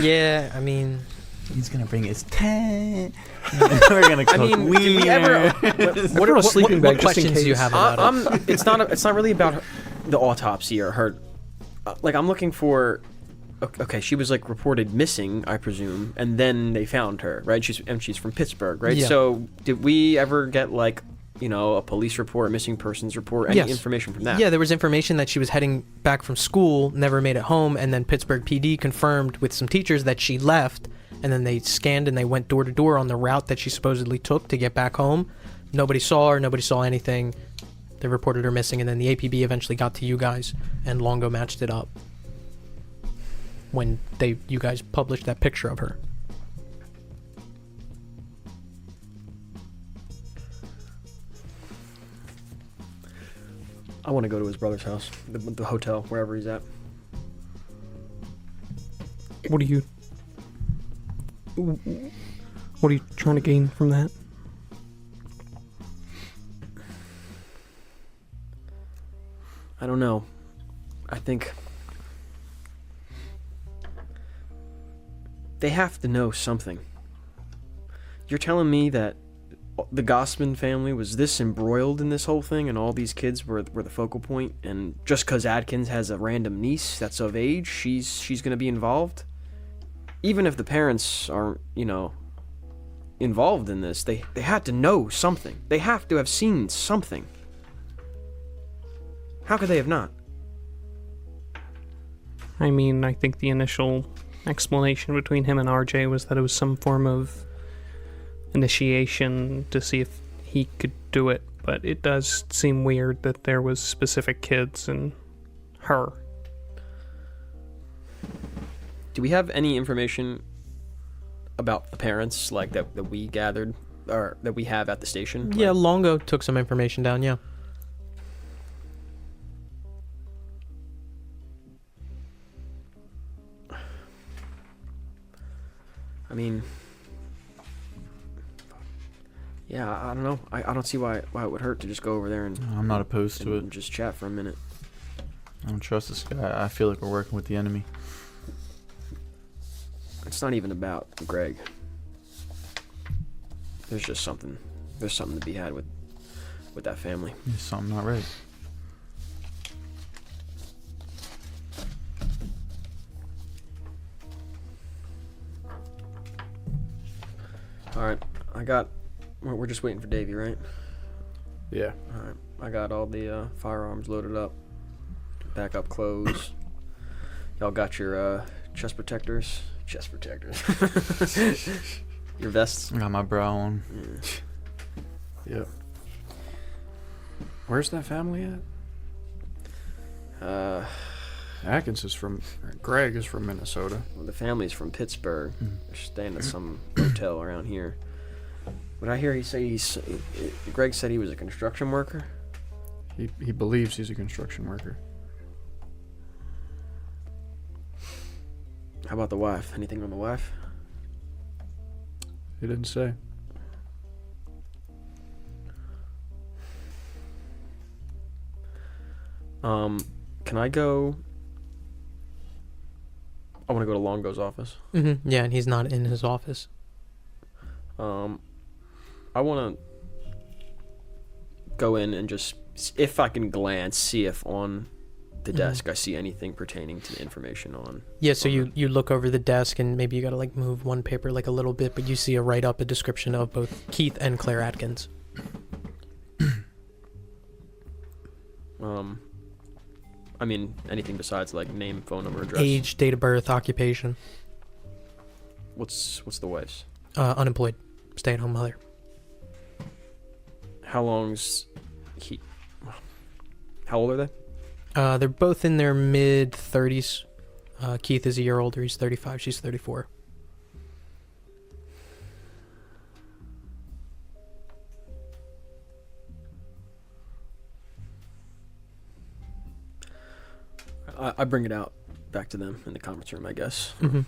Speaker 2: Yeah, I mean,
Speaker 3: He's gonna bring his tent. We're gonna cook
Speaker 7: did we ever?
Speaker 4: What are a sleeping bag
Speaker 2: what
Speaker 4: just in
Speaker 2: questions do you
Speaker 4: case?
Speaker 2: have about it?
Speaker 7: It's not really about the autopsy or her. Like I'm looking for. Okay, she was like reported missing, I presume, and then they found her, right? She's from Pittsburgh, right?
Speaker 2: Yeah.
Speaker 7: So did we ever get like, a police report, a missing persons report, any information from that?
Speaker 2: Yeah, there was information that she was heading back from school, never made it home, and then Pittsburgh PD confirmed with some teachers that she left, and then they scanned and they went door to door on the route that she supposedly took to get back home. Nobody saw her, nobody saw anything. They reported her missing, and then the APB eventually got to you guys, and Longo matched it up when you guys published that picture of her.
Speaker 7: I want to go to his brother's house, the hotel, wherever he's at.
Speaker 4: What are you trying to gain from that?
Speaker 7: I don't know. I think they have to know something. You're telling me that the Gossman family was this embroiled in this whole thing, and all these kids were the focal point, and just because Atkins has a random niece that's of age, she's going to be involved? Even if the parents aren't, involved in this, they had to know something. They have to have seen something. How could they have not?
Speaker 4: I mean, I think the initial explanation between him and RJ was that it was some form of initiation to see if he could do it, but it does seem weird that there was specific kids and her.
Speaker 7: Do we have any information about the parents, like that we gathered or that we have at the station?
Speaker 2: Yeah,
Speaker 7: Like,
Speaker 2: Longo took some information down, yeah.
Speaker 7: I mean, yeah, I don't know. I don't see why it would hurt to just go over there and
Speaker 3: I'm not opposed to it.
Speaker 7: and just chat for a minute.
Speaker 3: I don't trust this guy. I feel like we're working with the enemy.
Speaker 7: It's not even about Greg. There's just something. There's something to be had with that family.
Speaker 3: There's something not right.
Speaker 7: All right, we're just waiting for Davy, right?
Speaker 5: Yeah.
Speaker 7: All right, I got all the firearms loaded up, backup clothes. Y'all got your chest protectors. Your vests.
Speaker 3: I got my brow on.
Speaker 5: Yeah. Where's that family at? Atkins is from. Greg is from Minnesota.
Speaker 7: Well, the family's from Pittsburgh. They're staying at some hotel around here. What I hear, Greg said he was a construction worker.
Speaker 5: He believes he's a construction worker.
Speaker 7: How about the wife? Anything on the wife?
Speaker 5: He didn't say.
Speaker 7: Can I go? I want to go to Longo's office.
Speaker 2: Mm-hmm. Yeah, and he's not in his office.
Speaker 7: I want to go in and just, if I can glance, see if on the desk I see anything pertaining to the information on.
Speaker 2: Yeah, so you look over the desk and maybe you gotta like move one paper like a little bit, but you see a write-up, a description of both Keith and Claire Atkins.
Speaker 7: I mean, anything besides like name, phone number, address.
Speaker 2: Age, date of birth, occupation.
Speaker 7: What's the wife's?
Speaker 2: Unemployed, stay-at-home mother.
Speaker 7: How long's he? How old are they?
Speaker 2: They're both in their mid-30s. Keith is a year older. He's 35. She's 34.
Speaker 7: I bring it out back to them in the conference room, I guess.
Speaker 2: Mm-hmm.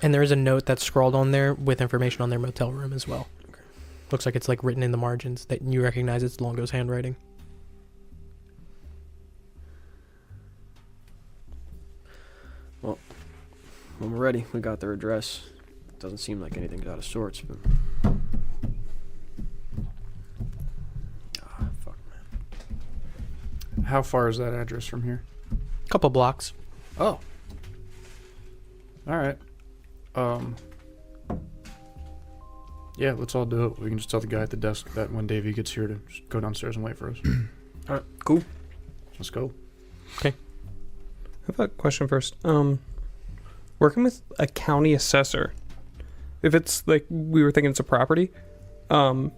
Speaker 2: And there is a note that's scrawled on there with information on their motel room as well.
Speaker 7: Okay.
Speaker 2: Looks like it's like written in the margins that you recognize it's Longo's handwriting.
Speaker 7: Well, when we're ready, we got their address. Doesn't seem like anything's out of sorts, but... Ah, fuck, man.
Speaker 5: How far is that address from here?
Speaker 2: Couple blocks.
Speaker 5: Oh. All right. Yeah, let's all do it. We can just tell the guy at the desk that when Davy gets here to just go downstairs and wait for us.
Speaker 7: All right, cool.
Speaker 5: Let's go.
Speaker 4: I have a question first. Working with a county assessor, if it's like we were thinking it's a property, the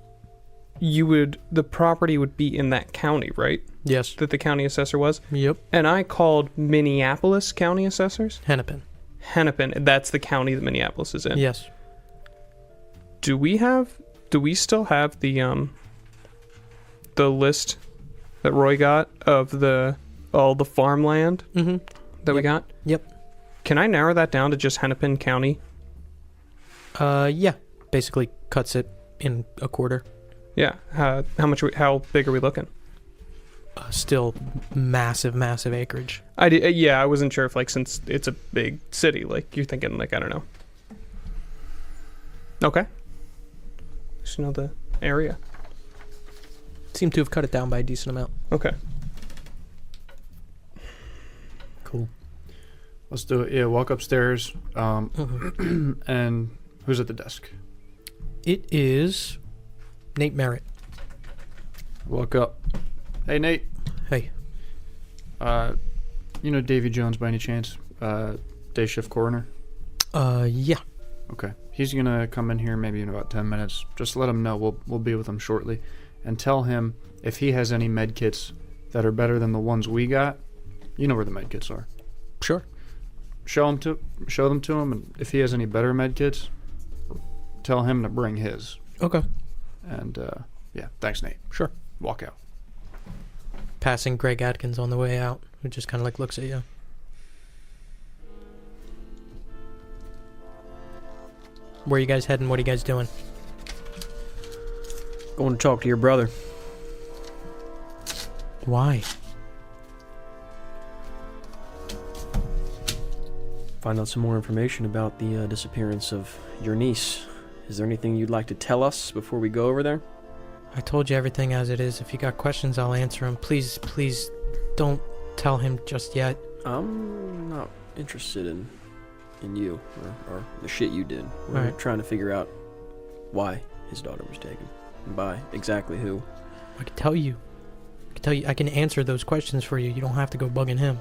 Speaker 4: property would be in that county, right?
Speaker 2: Yes.
Speaker 4: That the county assessor was.
Speaker 2: Yep.
Speaker 4: And I called Minneapolis county assessors.
Speaker 2: Hennepin.
Speaker 4: Hennepin. That's the county that Minneapolis is in.
Speaker 2: Yes.
Speaker 4: Do we still have the list that Roy got of all the farmland that we got?
Speaker 2: Yep.
Speaker 4: Can I narrow that down to just Hennepin County?
Speaker 2: Yeah. Basically cuts it in a quarter.
Speaker 4: Yeah. How big are we looking?
Speaker 2: Still massive acreage.
Speaker 4: I wasn't sure if, like, since it's a big city, like, you're thinking, like, I don't know. Okay. Just know the area.
Speaker 2: Seem to have cut it down by a decent amount.
Speaker 4: Okay.
Speaker 2: Cool.
Speaker 5: Let's do it. Yeah, walk upstairs. And who's at the desk?
Speaker 2: It is Nate Merritt.
Speaker 5: Walk up. Hey, Nate.
Speaker 2: Hey.
Speaker 5: You know Davy Jones by any chance? Day shift coroner?
Speaker 2: Yeah.
Speaker 5: Okay. He's gonna come in here maybe in about 10 minutes. Just let him know. We'll be with him shortly. And tell him if he has any med kits that are better than the ones we got. You know where the med kits are.
Speaker 2: Sure.
Speaker 5: Show them to him, and if he has any better med kits, tell him to bring his.
Speaker 2: Okay.
Speaker 5: And yeah, thanks, Nate.
Speaker 2: Sure.
Speaker 5: Walk out.
Speaker 2: Passing Greg Atkins on the way out, who just kind of like looks at you. Where are you guys heading? What are you guys doing?
Speaker 7: Going to talk to your brother.
Speaker 2: Why?
Speaker 7: Find out some more information about the disappearance of your niece. Is there anything you'd like to tell us before we go over there?
Speaker 2: I told you everything as it is. If you got questions, I'll answer them. Please don't tell him just yet.
Speaker 7: I'm not interested in you or the shit you did. We're
Speaker 2: Alright.
Speaker 7: trying to figure out why his daughter was taken. And by exactly who.
Speaker 2: I can tell you. I can answer those questions for you. You don't have to go bugging him.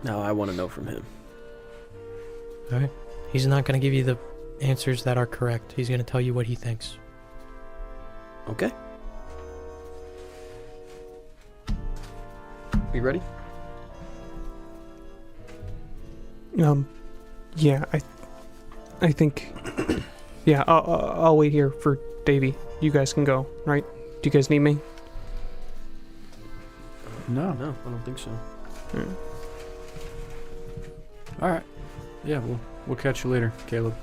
Speaker 7: No, I want to know from him.
Speaker 2: Alright? He's not going to give you the answers that are correct. He's going to tell you what he thinks.
Speaker 7: Okay. You ready?
Speaker 4: Yeah, I think, yeah, I'll wait here for Davy. You guys can go, right? Do you guys need me?
Speaker 5: No.
Speaker 7: No, I don't think so.
Speaker 5: All right. Yeah, we'll catch you later, Caleb.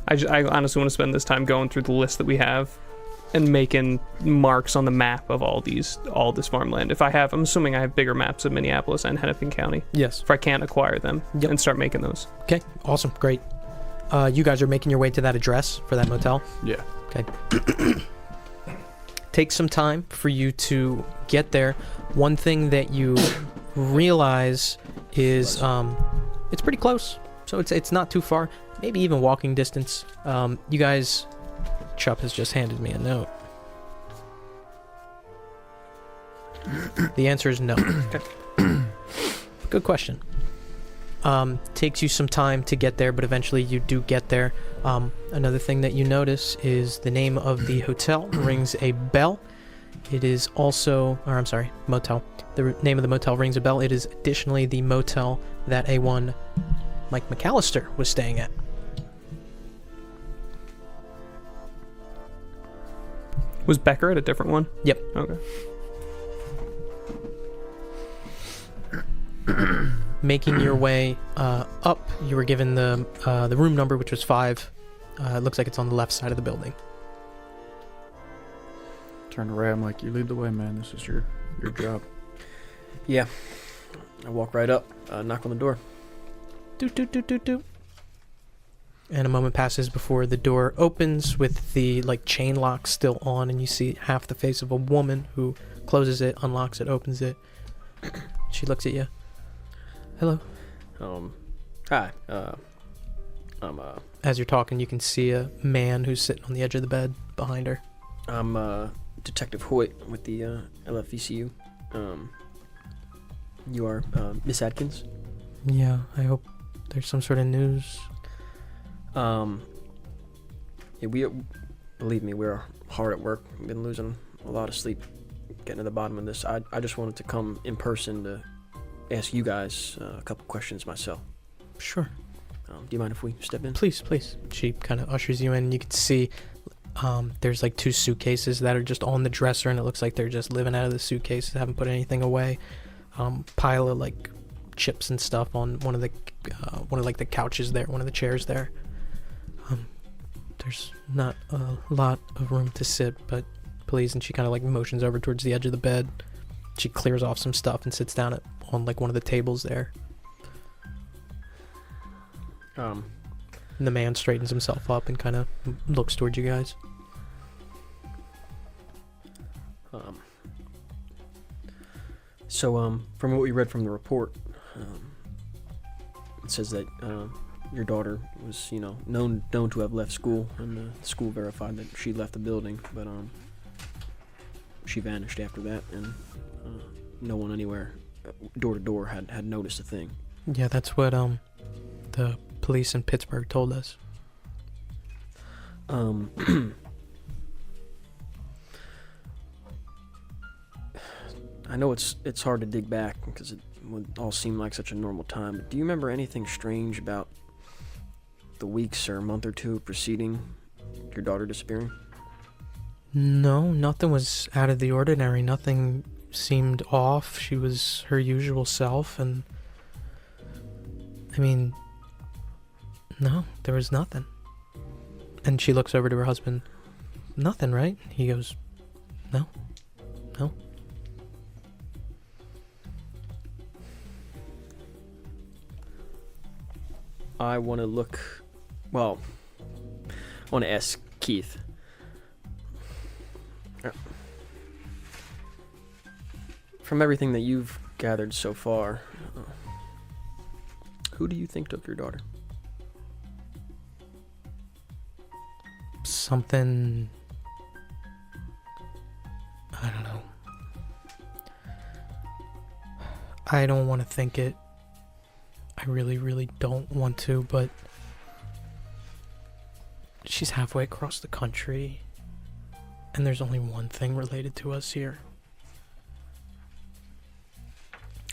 Speaker 4: I honestly want to spend this time going through the list that we have and making marks on the map of all this farmland. I'm assuming I have bigger maps of Minneapolis and Hennepin County.
Speaker 2: Yes.
Speaker 4: If I can't acquire them
Speaker 2: Yep.
Speaker 4: and start making those.
Speaker 2: Okay, awesome, great. You guys are making your way to that address for that motel?
Speaker 5: Yeah.
Speaker 2: Okay. Takes some time for you to get there. One thing that you realize is it's pretty close. So it's not too far. Maybe even walking distance. You guys... Chup has just handed me a note. The answer is no. Good question. Takes you some time to get there, but eventually you do get there. Another thing that you notice is the name of the hotel rings a bell. It is also, motel. The name of the motel rings a bell. It is additionally the motel that A1 Mike McAllister was staying at.
Speaker 4: Was Becker at a different one?
Speaker 2: Yep.
Speaker 4: Okay.
Speaker 2: Making your way up, you were given the room number, which was 5. It looks like it's on the left side of the building.
Speaker 5: Turn around. I'm like, you lead the way, man. This is your job.
Speaker 7: Yeah. I walk right up, knock on the door.
Speaker 2: Doot, doot, doot, doot, doot. And a moment passes before the door opens with the like chain lock still on, and you see half the face of a woman who closes it, unlocks it, opens it. She looks at you. Hello.
Speaker 7: Hi.
Speaker 2: As you're talking, you can see a man who's sitting on the edge of the bed behind her.
Speaker 7: I'm Detective Hoyt with the LFVCU. You are Miss Atkins?
Speaker 2: Yeah, I hope there's some sort of news.
Speaker 7: Yeah, believe me, we're hard at work. We've been losing a lot of sleep getting to the bottom of this. I just wanted to come in person to ask you guys a couple questions myself.
Speaker 2: Sure.
Speaker 7: Do you mind if we step in?
Speaker 2: Please, please. She kind of ushers you in. You can see there's like 2 suitcases that are just on the dresser, and it looks like they're just living out of the suitcases, haven't put anything away. Pile of like chips and stuff on one of the couches there, one of the chairs there. There's not a lot of room to sit, but please. And she kind of like motions over towards the edge of the bed. She clears off some stuff and sits down on like one of the tables there. And the man straightens himself up and kind of looks towards you guys.
Speaker 7: So from what we read from the report, it says that your daughter was, known to have left school, and the school verified that she left the building, but she vanished after that, and no one anywhere, door to door, had noticed a thing.
Speaker 2: Yeah, that's what the police in Pittsburgh told us.
Speaker 7: I know it's hard to dig back because it would all seem like such a normal time, but do you remember anything strange about the weeks or month or two preceding your daughter disappearing?
Speaker 2: No, nothing was out of the ordinary. Nothing seemed off. She was her usual self, and I mean, no, there was nothing. And she looks over to her husband. Nothing, right? He goes, no.
Speaker 7: I want to ask Keith. From everything that you've gathered so far, who do you think took your daughter?
Speaker 2: Something, I don't know. I don't want to think it. I really, really don't want to, but she's halfway across the country, and there's only one thing related to us here.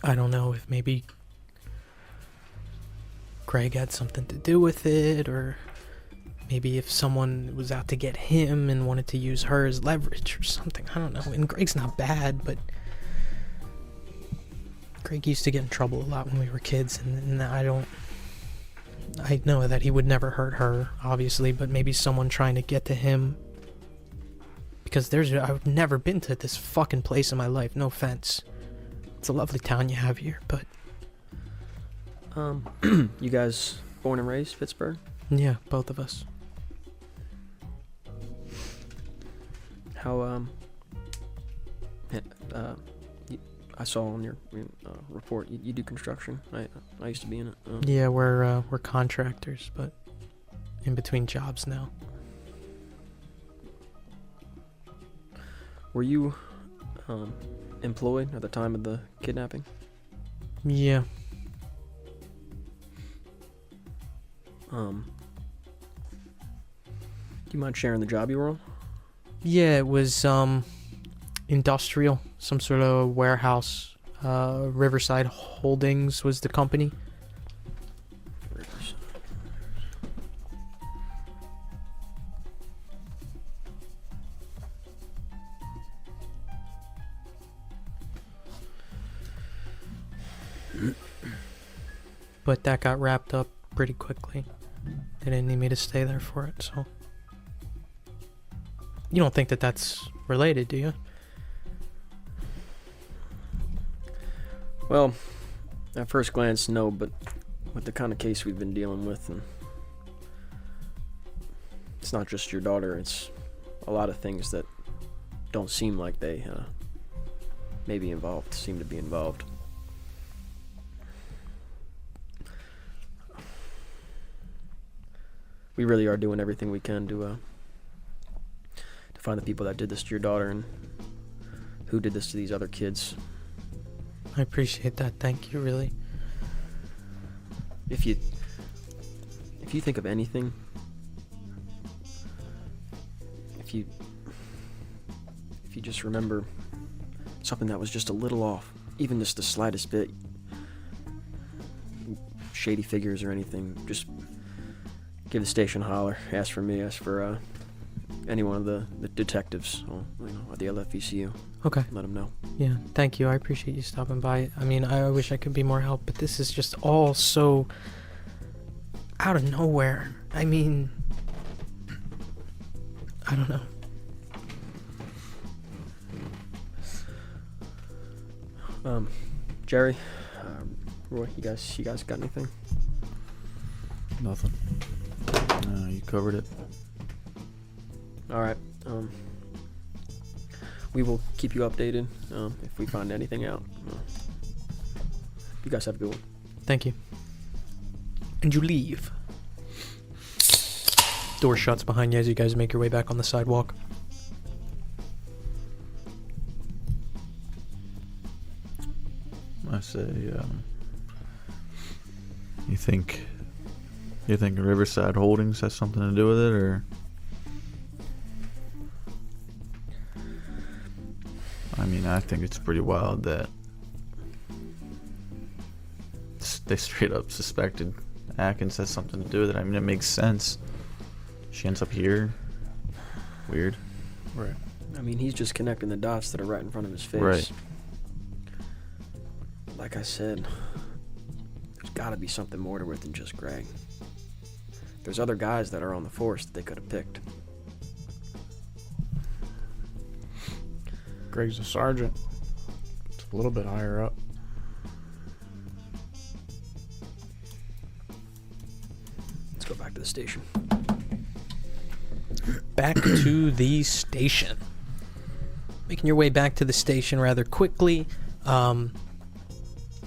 Speaker 2: I don't know if maybe Greg had something to do with it, or maybe if someone was out to get him and wanted to use her as leverage or something. I don't know. And Greg's not bad, but Greg used to get in trouble a lot when we were kids, and I know that he would never hurt her, obviously, but maybe someone trying to get to him, because I've never been to this fucking place in my life, no offense. It's a lovely town you have here, but
Speaker 7: you guys born and raised Pittsburgh?
Speaker 2: yeah, both of us.
Speaker 7: How I saw on your report you do construction. I used to be in it.
Speaker 2: Yeah, we're contractors, but in between jobs now.
Speaker 7: Were you employed at the time of the kidnapping?
Speaker 2: Yeah.
Speaker 7: Do you mind sharing the job you were on?
Speaker 2: Yeah, it was industrial, some sort of warehouse. Riverside Holdings was the company. But that got wrapped up pretty quickly. They didn't need me to stay there for it, so. You don't think that that's related, do you?
Speaker 7: Well, at first glance, no, but with the kind of case we've been dealing with, and it's not just your daughter, it's a lot of things that don't seem like they may be involved, seem to be involved. We really are doing everything we can to find the people that did this to your daughter and who did this to these other kids.
Speaker 2: I appreciate that. Thank you, really.
Speaker 7: If you think of anything, if you just remember something that was just a little off, even just the slightest bit, shady figures or anything, just give the station a holler. Ask for me. Ask for any one of the detectives, or, at the LFVCU.
Speaker 2: Okay.
Speaker 7: Let them know.
Speaker 2: Yeah, thank you. I appreciate you stopping by. I mean, I wish I could be more help, but this is just all so out of nowhere. I mean, I don't know.
Speaker 7: Jerry, Roy, you guys got anything?
Speaker 3: Nothing. You covered it.
Speaker 7: All right. We will keep you updated if we find anything out. You guys have a good one.
Speaker 2: Thank you. And you leave. Door shuts behind you as you guys make your way back on the sidewalk.
Speaker 3: I say, you think Riverside Holdings has something to do with it, or? I mean, I think it's pretty wild that they straight up suspected Atkins has something to do with it. I mean, it makes sense. She ends up here. Weird.
Speaker 5: Right.
Speaker 7: I mean, he's just connecting the dots that are right in front of his face.
Speaker 3: Right.
Speaker 7: Like I said, there's got to be something more to it than just Greg. There's other guys that are on the force that they could have picked.
Speaker 5: Greg's a sergeant. It's a little bit higher up.
Speaker 7: Let's go back to the station.
Speaker 2: Back to the station. Making your way back to the station rather quickly.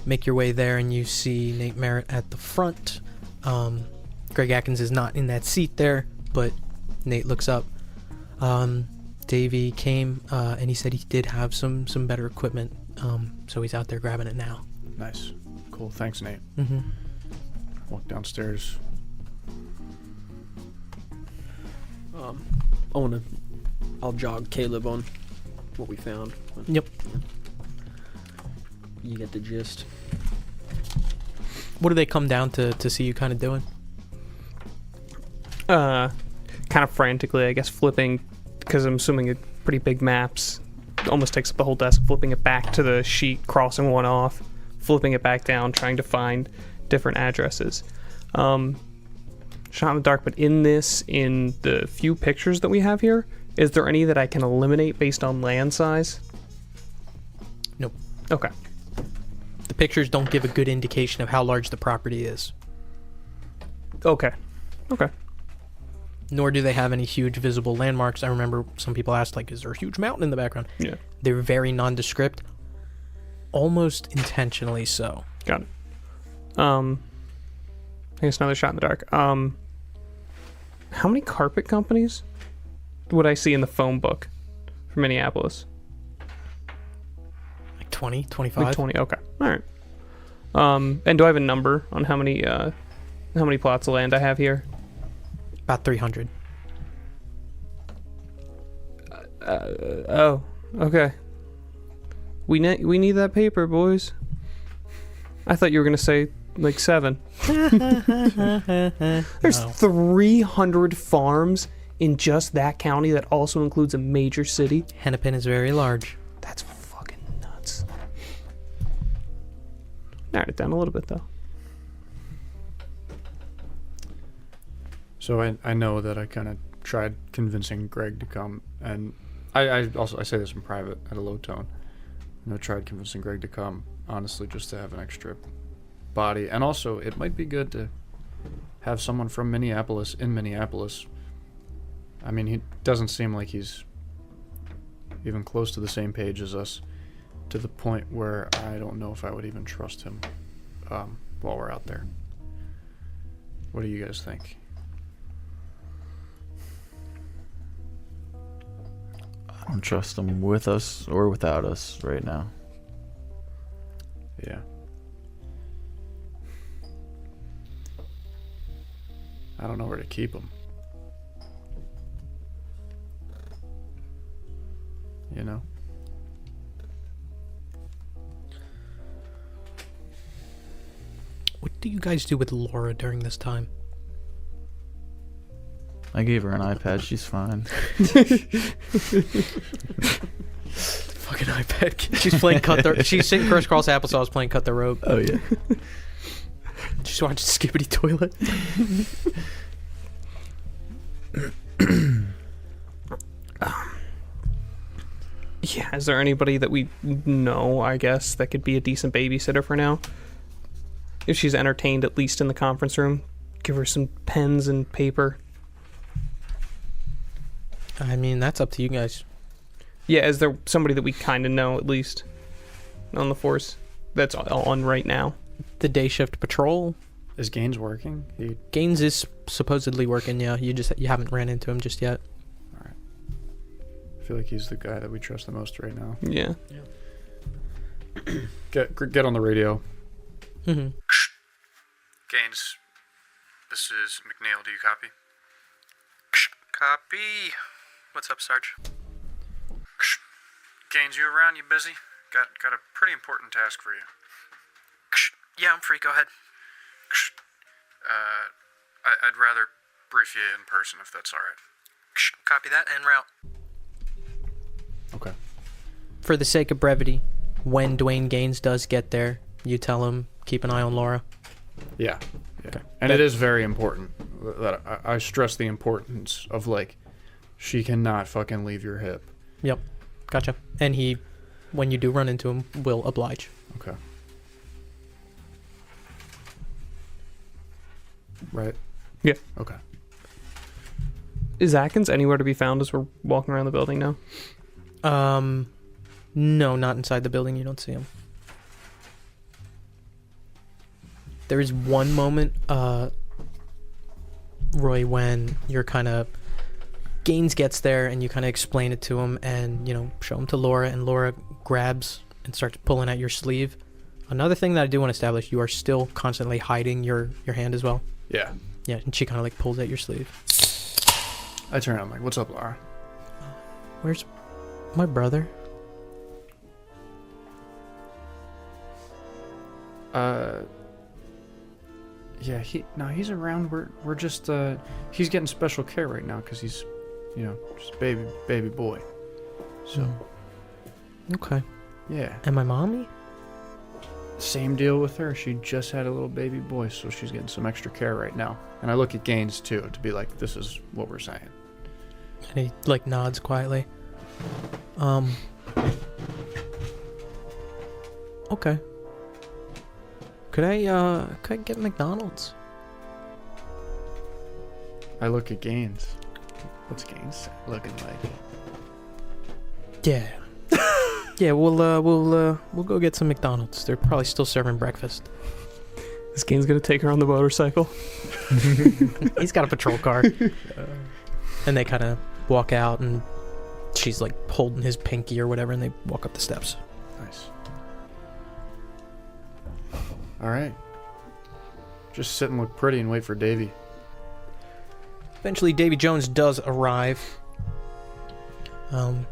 Speaker 2: Make your way there and you see Nate Merritt at the front. Greg Atkins is not in that seat there, but Nate looks up. Davy came and he said he did have some better equipment, so he's out there grabbing it now.
Speaker 5: Nice. Cool. Thanks, Nate.
Speaker 2: Mm-hmm.
Speaker 5: Walk downstairs.
Speaker 7: I'll jog Caleb on what we found.
Speaker 2: Yep.
Speaker 7: You get the gist.
Speaker 2: What do they come down to see you kind of doing?
Speaker 4: Kind of frantically, I guess, flipping, because I'm assuming it pretty big maps. It almost takes up the whole desk, flipping it back to the sheet, crossing one off, flipping it back down, trying to find different addresses. Shot in the dark, but in the few pictures that we have here, is there any that I can eliminate based on land size?
Speaker 2: Nope.
Speaker 4: Okay.
Speaker 2: The pictures don't give a good indication of how large the property is.
Speaker 4: Okay.
Speaker 2: Nor do they have any huge visible landmarks. I remember some people asked, like, is there a huge mountain in the background?
Speaker 4: Yeah.
Speaker 2: They're very nondescript. Almost intentionally so.
Speaker 4: Got it. I guess another shot in the dark. How many carpet companies would I see in the phone book for Minneapolis?
Speaker 2: Like 20, 25?
Speaker 4: Like 20. Okay. All right. And do I have a number on how many plots of land I have here?
Speaker 2: About 300.
Speaker 4: Oh. Okay. We need that paper, boys. I thought you were gonna say like 7. There's 300 farms in just that county that also includes a major city.
Speaker 2: Hennepin is very large.
Speaker 4: That's fucking nuts. Narrowed it down a little bit though.
Speaker 5: So I know that I kind of tried convincing Greg to come, and I say this in private at a low tone. I tried convincing Greg to come, honestly, just to have an extra body, and also it might be good to have someone from Minneapolis in Minneapolis. I mean, he doesn't seem like he's even close to the same page as us, to the point where I don't know if I would even trust him while we're out there. What do you guys think?
Speaker 3: I don't trust him with us or without us right now.
Speaker 5: Yeah. I don't know where to keep him. You know?
Speaker 2: What do you guys do with Laura during this time?
Speaker 3: I gave her an iPad. She's fine.
Speaker 2: Fucking iPad. She's playing cut the. She's sitting crisscross applesauce playing cut the rope.
Speaker 3: Oh yeah.
Speaker 2: She's watching Skibbity Toilet.
Speaker 4: Yeah, is there anybody that we know, I guess, that could be a decent babysitter for now? If she's entertained, at least in the conference room, give her some pens and paper.
Speaker 2: I mean, that's up to you guys.
Speaker 4: Yeah, is there somebody that we kind of know, at least, on the force, that's on right now?
Speaker 2: The day shift patrol.
Speaker 5: Is Gaines working?
Speaker 2: Gaines is supposedly working. Yeah, you haven't ran into him just yet.
Speaker 5: I feel like he's the guy that we trust the most right now.
Speaker 4: Yeah.
Speaker 5: Get on the radio.
Speaker 2: Mm-hmm.
Speaker 5: Gaines, this is McNeil. Do you copy?
Speaker 8: Copy. What's up, Sarge?
Speaker 5: Gaines, you around? You busy? Got a pretty important task for you.
Speaker 8: Yeah, I'm free. Go ahead.
Speaker 5: I'd rather brief you in person if that's all right.
Speaker 8: Copy that. En route.
Speaker 5: Okay.
Speaker 2: For the sake of brevity, when Dwayne Gaines does get there, you tell him, keep an eye on Laura.
Speaker 5: Yeah.
Speaker 2: Okay.
Speaker 5: And it is very important that I stress the importance of, like, she cannot fucking leave your hip.
Speaker 2: Yep. Gotcha. And he, when you do run into him, will oblige.
Speaker 5: Okay. Right?
Speaker 4: Yeah.
Speaker 5: Okay.
Speaker 4: Is Atkins anywhere to be found as we're walking around the building now?
Speaker 2: No, not inside the building. You don't see him. There is one moment, Roy, when you're kind of... Gaines gets there and you kind of explain it to him and, show him to Laura, and Laura grabs and starts pulling at your sleeve. Another thing that I do want to establish, you are still constantly hiding your hand as well.
Speaker 5: Yeah.
Speaker 2: Yeah, and she kind of like pulls at your sleeve.
Speaker 5: I turn around, I'm like, what's up, Laura?
Speaker 2: Where's my brother?
Speaker 5: Yeah, he's around. We're just, he's getting special care right now because he's, just baby boy. So.
Speaker 2: Okay.
Speaker 5: Yeah.
Speaker 2: And my mommy?
Speaker 5: Same deal with her. She just had a little baby boy, so she's getting some extra care right now. And I look at Gaines, too, to be like, this is what we're saying.
Speaker 2: And he, nods quietly. Okay. Could I get McDonald's?
Speaker 5: I look at Gaines. What's Gaines looking like?
Speaker 2: Yeah. Yeah, we'll go get some McDonald's. They're probably still serving breakfast.
Speaker 4: This Gaines gonna take her on the motorcycle?
Speaker 2: He's got a patrol car. And they kind of walk out, and she's holding his pinky or whatever, and they walk up the steps.
Speaker 5: Nice. All right. Just sit and look pretty and wait for Davy.
Speaker 2: Eventually, Davy Jones does arrive. And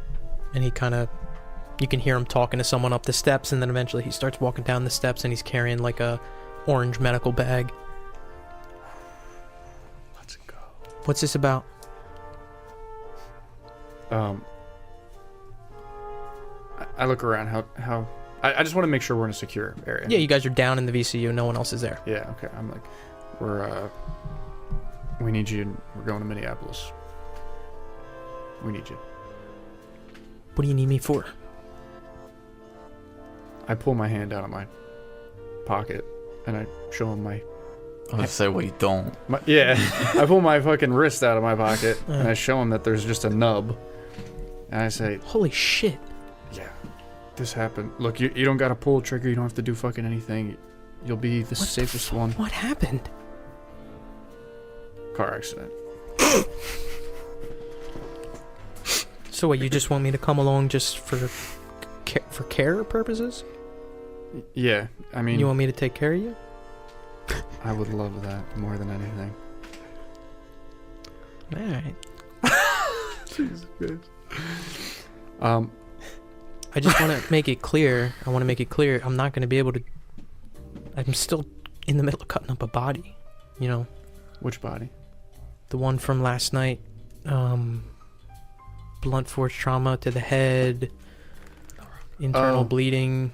Speaker 2: he kind of... You can hear him talking to someone up the steps, and then eventually he starts walking down the steps, and he's carrying a orange medical bag.
Speaker 5: Let's go.
Speaker 2: What's this about?
Speaker 5: I look around. How? I just want to make sure we're in a secure area.
Speaker 2: Yeah, you guys are down in the VCU. No one else is there.
Speaker 5: Yeah. Okay. I'm like, we need you. We're going to Minneapolis. We need you.
Speaker 2: What do you need me for?
Speaker 5: I pull my hand out of my pocket and I show him my
Speaker 3: I was say, well, you don't.
Speaker 5: yeah. I pull my fucking wrist out of my pocket and I show him that there's just a nub, and I say,
Speaker 2: Holy shit.
Speaker 5: yeah, this happened. Look, you don't gotta pull a trigger. You don't have to do fucking anything. You'll be the safest one.
Speaker 2: What happened?
Speaker 5: Car accident.
Speaker 2: So what, you just want me to come along just for care purposes?
Speaker 5: Yeah, I mean,
Speaker 2: You want me to take care of you?
Speaker 5: I would love that more than anything.
Speaker 2: Alright.
Speaker 5: Jesus Christ.
Speaker 2: I just want to make it clear. I'm not going to be able to... I'm still in the middle of cutting up a body. You know,
Speaker 5: Which body?
Speaker 2: the one from last night. Blunt force trauma to the head. Internal
Speaker 5: Oh.
Speaker 2: bleeding.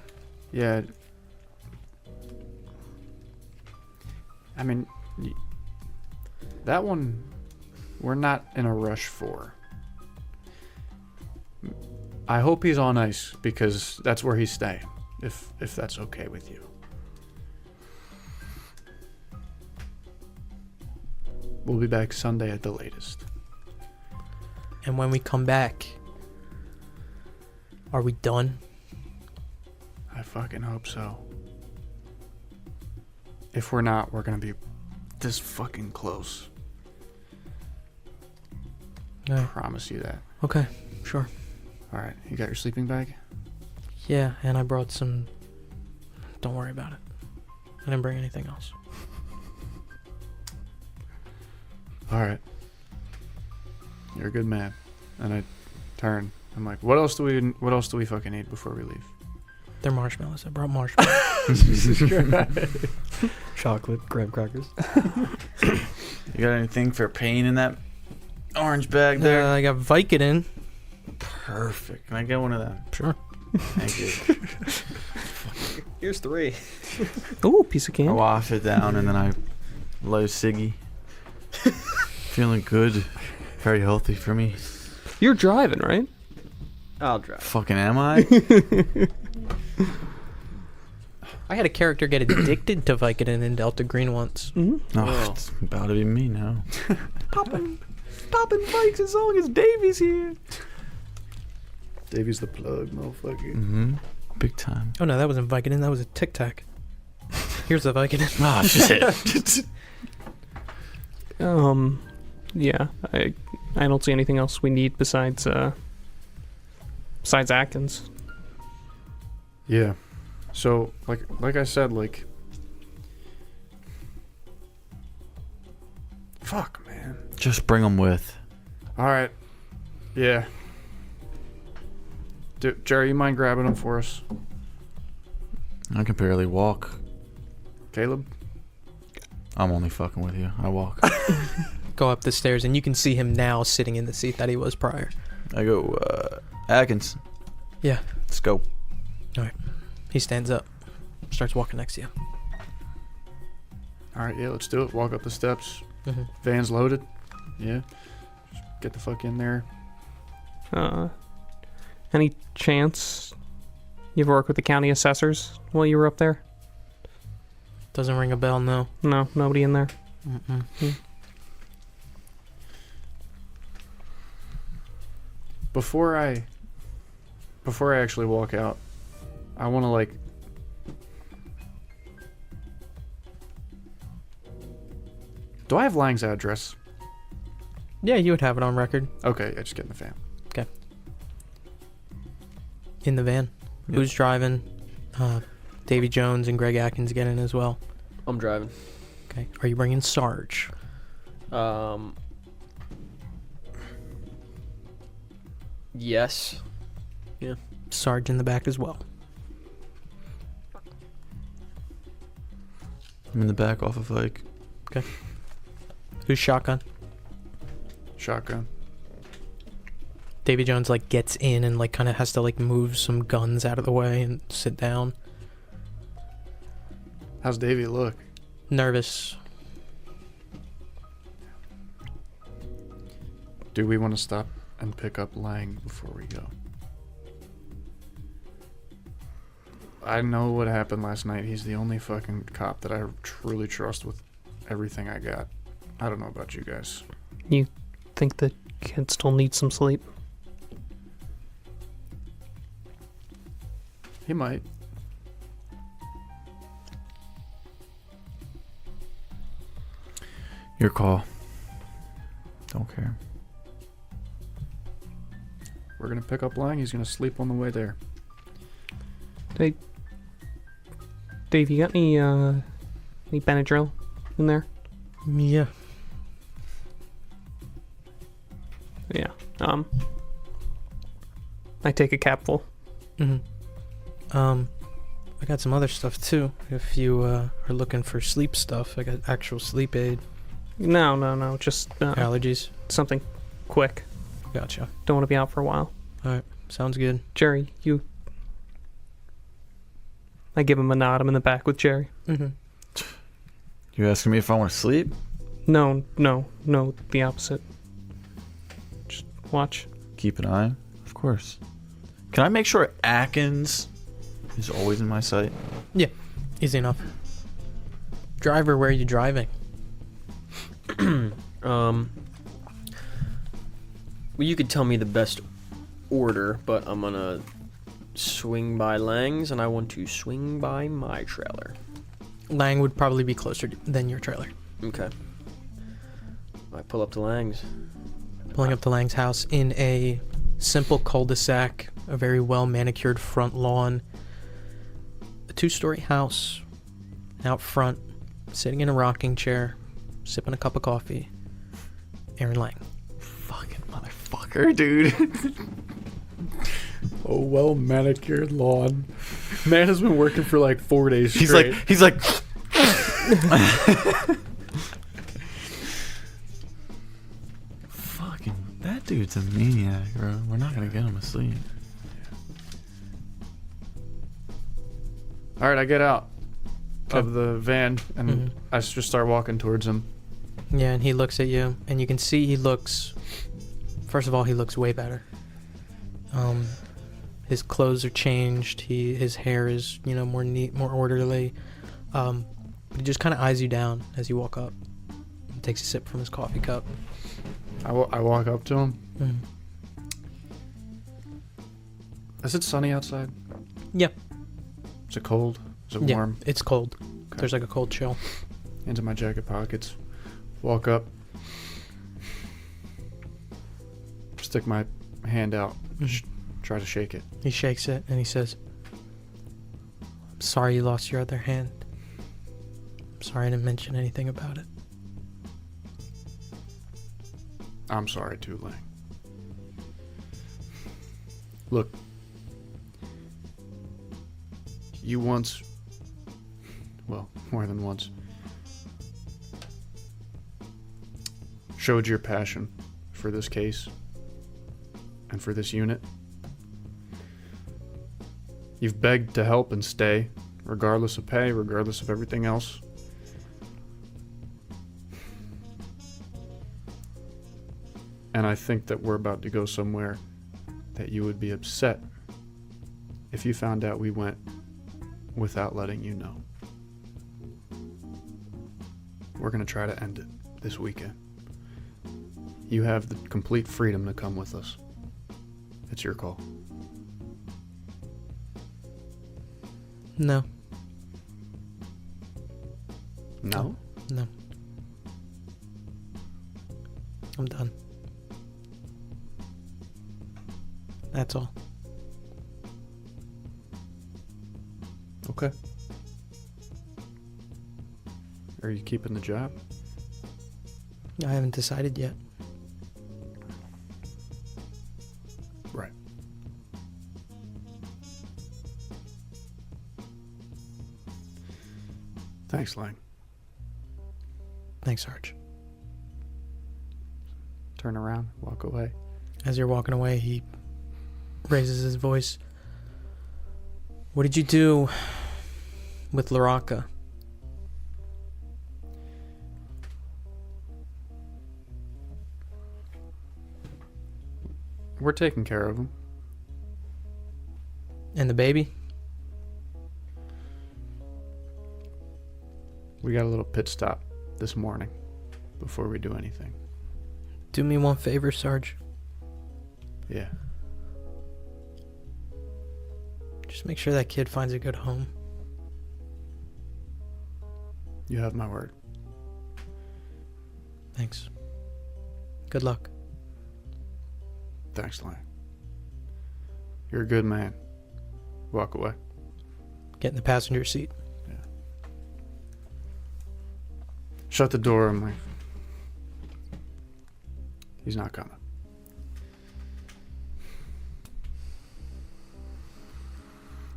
Speaker 5: Yeah. I mean, that one, we're not in a rush for. I hope he's on ice because that's where he's staying. If that's okay with you. We'll be back Sunday at the latest.
Speaker 2: And when we come back, are we done?
Speaker 5: I fucking hope so. If we're not, we're gonna be this fucking close.
Speaker 2: Alright.
Speaker 5: Promise you that.
Speaker 2: Okay, sure.
Speaker 5: Alright, you got your sleeping bag?
Speaker 2: Yeah, and I brought some... Don't worry about it. I didn't bring anything else.
Speaker 5: Alright. You're a good man. And I turn. I'm like, what else do we fucking need before we leave?
Speaker 2: They're marshmallows. I brought marshmallows.
Speaker 6: Chocolate, graham crackers.
Speaker 3: You got anything for pain in that orange bag there?
Speaker 2: I got Vicodin.
Speaker 3: Perfect. Can I get one of them?
Speaker 2: Sure.
Speaker 3: Thank you.
Speaker 7: Here's 3.
Speaker 4: Ooh, piece of
Speaker 3: I
Speaker 4: candy.
Speaker 3: wash it down and then I low Siggy. Feeling good. Very healthy for me.
Speaker 4: You're driving, right?
Speaker 7: I'll drive.
Speaker 3: Fucking am I?
Speaker 2: I had a character get addicted to Vicodin in Delta Green once.
Speaker 3: Oh,
Speaker 7: Wow.
Speaker 3: it's about to be me now.
Speaker 5: Popping bikes as long as Davy's here. Davy's the plug, motherfucker.
Speaker 3: Mm-hmm. Big time.
Speaker 2: Oh no, that wasn't Vicodin. That was a Tic Tac. Here's the Vicodin.
Speaker 3: Oh, shit.
Speaker 4: Yeah, I don't see anything else we need besides Atkins.
Speaker 5: Yeah. So, like I said, like... Fuck, man.
Speaker 3: Just bring them with.
Speaker 5: Alright. Yeah. Jerry, you mind grabbing them for us?
Speaker 3: I can barely walk.
Speaker 5: Caleb?
Speaker 3: I'm only fucking with you. I walk.
Speaker 2: Go up the stairs, and you can see him now sitting in the seat that he was prior.
Speaker 3: I go, Atkins.
Speaker 2: Yeah.
Speaker 3: Let's go.
Speaker 2: He stands up, starts walking next to you.
Speaker 5: Alright, yeah, let's do it. Walk up the steps.
Speaker 2: Mm-hmm.
Speaker 5: Van's loaded. Yeah. Just get the fuck in there.
Speaker 4: Any chance you ever work with the county assessors while you were up there?
Speaker 2: Doesn't ring a bell, no.
Speaker 4: No, nobody in there.
Speaker 2: Mm-mm.
Speaker 5: Before I actually walk out, I want to like... Do I have Lang's address?
Speaker 2: Yeah, you would have it on record.
Speaker 5: Okay, yeah, just get in the van.
Speaker 2: In the van.
Speaker 3: Yep.
Speaker 2: Who's driving? Davy Jones and Greg Atkins get in as well.
Speaker 7: I'm driving.
Speaker 2: Okay. Are you bringing Sarge?
Speaker 7: Yes.
Speaker 2: Sarge in the back as well.
Speaker 3: I'm in the back off of like...
Speaker 2: Who's shotgun?
Speaker 5: Shotgun.
Speaker 2: Davy Jones like gets in and like kind of has to like move some guns out of the way and sit down.
Speaker 5: How's Davy look?
Speaker 2: Nervous.
Speaker 5: Do we want to stop and pick up Lang before we go? I know what happened last night. He's the only fucking cop that I truly trust with everything I got. I don't know about you guys.
Speaker 4: You think the kid still needs some sleep?
Speaker 5: He might.
Speaker 3: Your call. Don't care.
Speaker 5: We're gonna pick up Lang. He's gonna sleep on the way there.
Speaker 4: Hey, Dave, you got any Benadryl in there?
Speaker 2: Yeah.
Speaker 4: Yeah. I take a capful.
Speaker 2: I got some other stuff too. If you are looking for sleep stuff, I got actual sleep aid.
Speaker 4: No. Just
Speaker 2: Allergies.
Speaker 4: something quick.
Speaker 2: Gotcha.
Speaker 4: Don't want to be out for a while.
Speaker 2: All right. Sounds good.
Speaker 4: Jerry, you. I give him a nod. I'm in the back with Jerry.
Speaker 3: You asking me if I want to sleep?
Speaker 4: No. The opposite. Just watch.
Speaker 3: Keep an eye. Of course. Can I make sure Atkins is always in my sight?
Speaker 2: Yeah. Easy enough. Driver, where are you driving?
Speaker 7: Well, you could tell me the best order, but I'm gonna swing by Lang's, and I want to swing by my trailer.
Speaker 2: Lang would probably be closer than your trailer.
Speaker 7: Okay. I pull up to Lang's.
Speaker 2: Pulling up to Lang's house in a simple cul-de-sac, a very well manicured front lawn, a 2-story house. Out front, sitting in a rocking chair, sipping a cup of coffee, Aaron Lang.
Speaker 3: Fucking motherfucker, dude.
Speaker 5: Oh, well manicured lawn. Man has been working for like 4 days
Speaker 3: He's
Speaker 5: straight.
Speaker 3: like. Fucking, that dude's a maniac, bro. We're not gonna get him asleep.
Speaker 5: All right, I get out of the van and I just start walking towards him.
Speaker 2: Yeah, and he looks at you, and you can see he looks. First of all, he looks way better. His clothes are changed. His hair is, more neat, more orderly. But he just kind of eyes you down as you walk up. He takes a sip from his coffee cup.
Speaker 5: I walk up to him. Is it sunny outside?
Speaker 2: Yeah.
Speaker 5: Is it cold? Is it
Speaker 2: Yeah,
Speaker 5: warm?
Speaker 2: it's cold.
Speaker 5: Okay.
Speaker 2: There's like a cold chill.
Speaker 5: Into my jacket pockets. Walk up. Stick my hand out. Try to shake it.
Speaker 2: He shakes it and he says, "I'm sorry you lost your other hand. I'm sorry I didn't mention anything about it."
Speaker 5: I'm sorry too, Lang. Look. You once, well, more than once, showed your passion for this case and for this unit. You've begged to help and stay, regardless of pay, regardless of everything else. And I think that we're about to go somewhere that you would be upset if you found out we went without letting you know. We're going to try to end it this weekend. You have the complete freedom to come with us. It's your call.
Speaker 2: No.
Speaker 5: No?
Speaker 2: No. I'm done. That's all.
Speaker 5: Okay. Are you keeping the job?
Speaker 2: I haven't decided yet.
Speaker 5: Right. Thanks, Lang.
Speaker 2: Thanks, Sarge.
Speaker 5: Turn around, walk away.
Speaker 2: As you're walking away, he raises his voice. "What did you do with Laraka?"
Speaker 5: We're taking care of him.
Speaker 2: "And the baby?"
Speaker 5: We got a little pit stop this morning before we do anything.
Speaker 2: Do me one favor, Sarge.
Speaker 5: Yeah.
Speaker 2: Just make sure that kid finds a good home.
Speaker 5: You have my word.
Speaker 2: Thanks. Good luck.
Speaker 5: Thanks, Lang. You're a good man. Walk away.
Speaker 2: Get in the passenger seat.
Speaker 5: Shut the door. I'm like, he's not coming.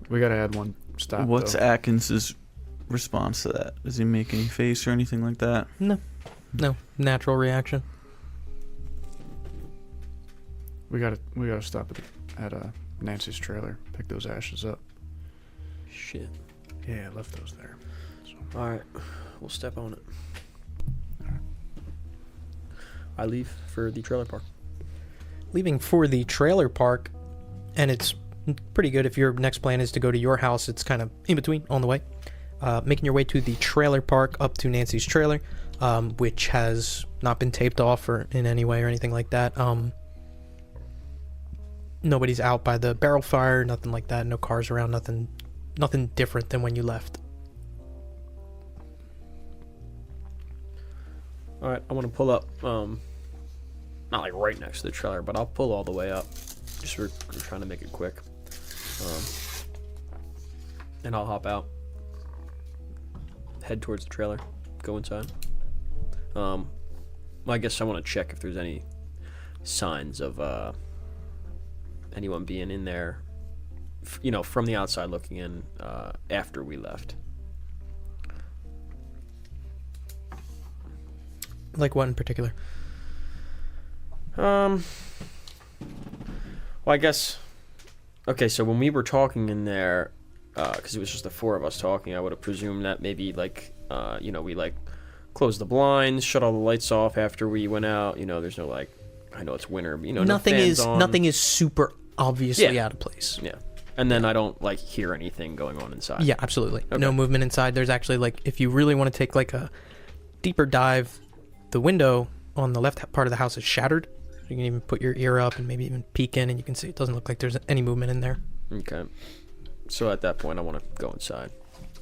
Speaker 5: We gotta add one stop.
Speaker 3: What's
Speaker 5: though.
Speaker 3: Atkins's response to that? Does he make any face or anything like that?
Speaker 2: No, natural reaction.
Speaker 5: We gotta stop at Nancy's trailer. Pick those ashes up.
Speaker 7: Shit.
Speaker 5: Yeah, I left those there. So.
Speaker 7: All right, we'll step on it. I leave for the trailer park.
Speaker 2: Leaving for the trailer park, and it's pretty good if your next plan is to go to your house. It's kind of in between on the way. Making your way to the trailer park up to Nancy's trailer, which has not been taped off or in any way or anything like that. Nobody's out by the barrel fire, nothing like that. No cars around, nothing different than when you left.
Speaker 7: All right, I want to pull up, not like right next to the trailer, but I'll pull all the way up. Just we're trying to make it quick. And I'll hop out, head towards the trailer, go inside. I guess I want to check if there's any signs of anyone being in there, from the outside looking in after we left.
Speaker 2: Like what in particular?
Speaker 7: Well, I guess. Okay, so when we were talking in there, because it was just the four of us talking, I would have presumed that maybe we closed the blinds, shut all the lights off after we went out. There's no I know it's winter, but
Speaker 2: nothing
Speaker 7: no fans on.
Speaker 2: Nothing is super obviously out of place.
Speaker 7: Yeah, and then I don't hear anything going on inside.
Speaker 2: Yeah, absolutely.
Speaker 7: Okay.
Speaker 2: No movement inside. There's actually if you really want to take a deeper dive, the window on the left part of the house is shattered. You can even put your ear up and maybe even peek in, and you can see it doesn't look like there's any movement in there.
Speaker 7: Okay. So at that point, I want to go inside.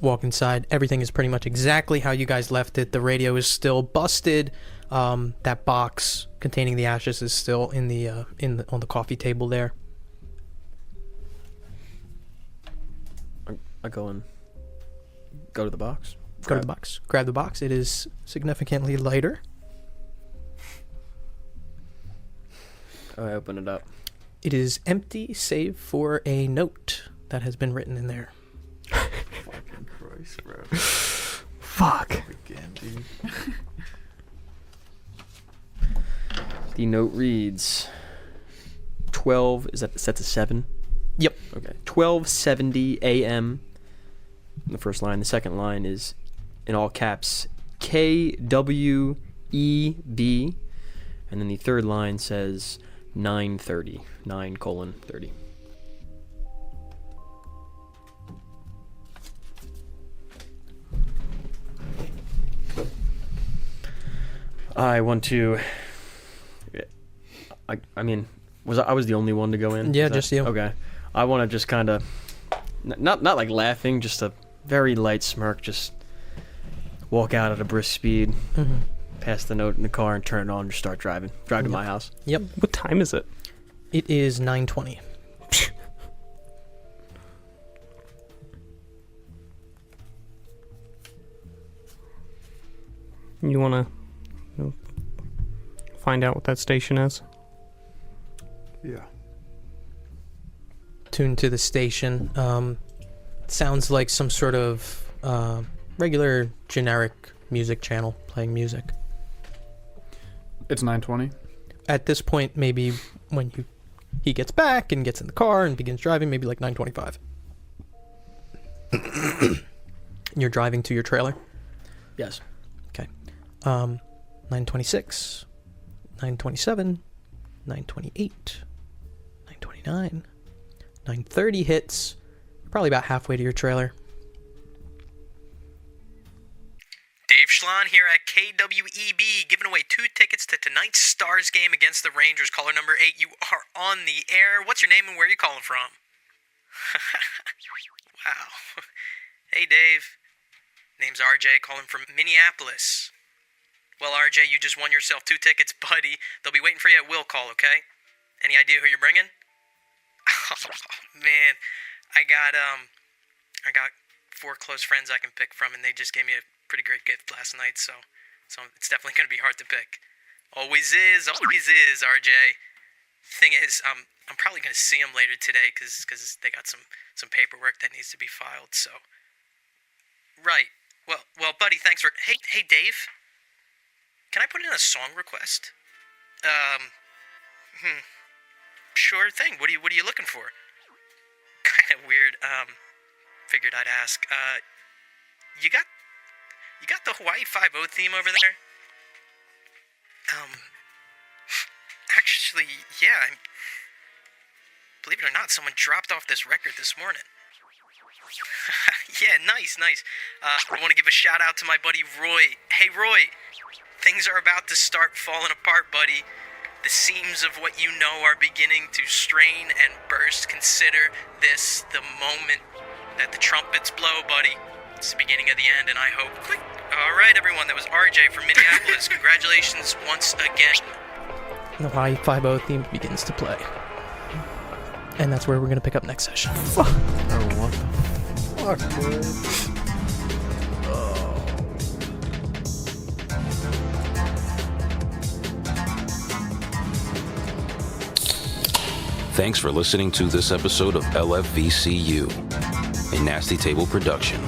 Speaker 2: Walk inside. Everything is pretty much exactly how you guys left it. The radio is still busted. That box containing the ashes is still on the coffee table there.
Speaker 7: I go to the box.
Speaker 2: Go to the box. Grab the box. It is significantly lighter.
Speaker 7: I open it up.
Speaker 2: It is empty, save for a note that has been written in there.
Speaker 3: Fucking Christ, bro.
Speaker 4: Fuck.
Speaker 3: Again, dude.
Speaker 7: The note reads 12. Is that set to 7?
Speaker 2: Yep.
Speaker 7: Okay. 12:70 a.m. The first line. The second line is in all caps KWEB, and then the third line says 9:30. 9:30. I want to. I mean, I was the only one to go in?
Speaker 2: Yeah, just you.
Speaker 7: Okay. I want to just kind of, not like laughing, just a very light smirk, just walk out at a brisk speed, pass the note in the car, and turn it on, and just start driving. Drive to my house.
Speaker 2: Yep.
Speaker 4: What time is it?
Speaker 2: It is 9:20.
Speaker 4: You want to find out what that station is?
Speaker 5: Yeah.
Speaker 2: Tuned to the station. Sounds like some sort of regular generic music channel playing music.
Speaker 5: It's 9:20.
Speaker 2: At this point, maybe when he gets back and gets in the car and begins driving, maybe like 9:25. You're driving to your trailer?
Speaker 7: Yes.
Speaker 2: Okay. 9:26, 9:27, 9:28, 9:29, 9:30 hits. You're probably about halfway to your trailer.
Speaker 8: Schlon here at KWEB, giving away 2 tickets to tonight's Stars game against the Rangers. Caller number 8, you are on the air. What's your name and where are you calling from? Wow. Hey, Dave. Name's RJ, calling from Minneapolis. Well, RJ, you just won yourself 2 tickets, buddy. They'll be waiting for you at will call, okay? Any idea who you're bringing? Oh, man. I got 4 close friends I can pick from, and they just gave me a pretty great gift last night, so it's definitely going to be hard to pick. Always is, RJ. Thing is, I'm probably going to see them later today, because they got some paperwork that needs to be filed, so... Right. Well, buddy, thanks for... Hey, Dave? Can I put in a song request? Sure thing. What are you looking for? Kind of weird. Figured I'd ask. You got the Hawaii 5-0 theme over there? Actually, yeah. Believe it or not, someone dropped off this record this morning. Yeah, nice. I want to give a shout out to my buddy Roy. Hey, Roy. Things are about to start falling apart, buddy. The seams of what you know are beginning to strain and burst. Consider this the moment that the trumpets blow, buddy. It's the beginning of the end, and I hope... Quick. All right, everyone, that was RJ from Minneapolis. Congratulations once again.
Speaker 2: The Hawaii 5-0 theme begins to play. And that's where we're going to pick up next session.
Speaker 3: Oh, what the fuck, dude?
Speaker 1: Thanks for listening to this episode of LFVCU, a Nasty Table production.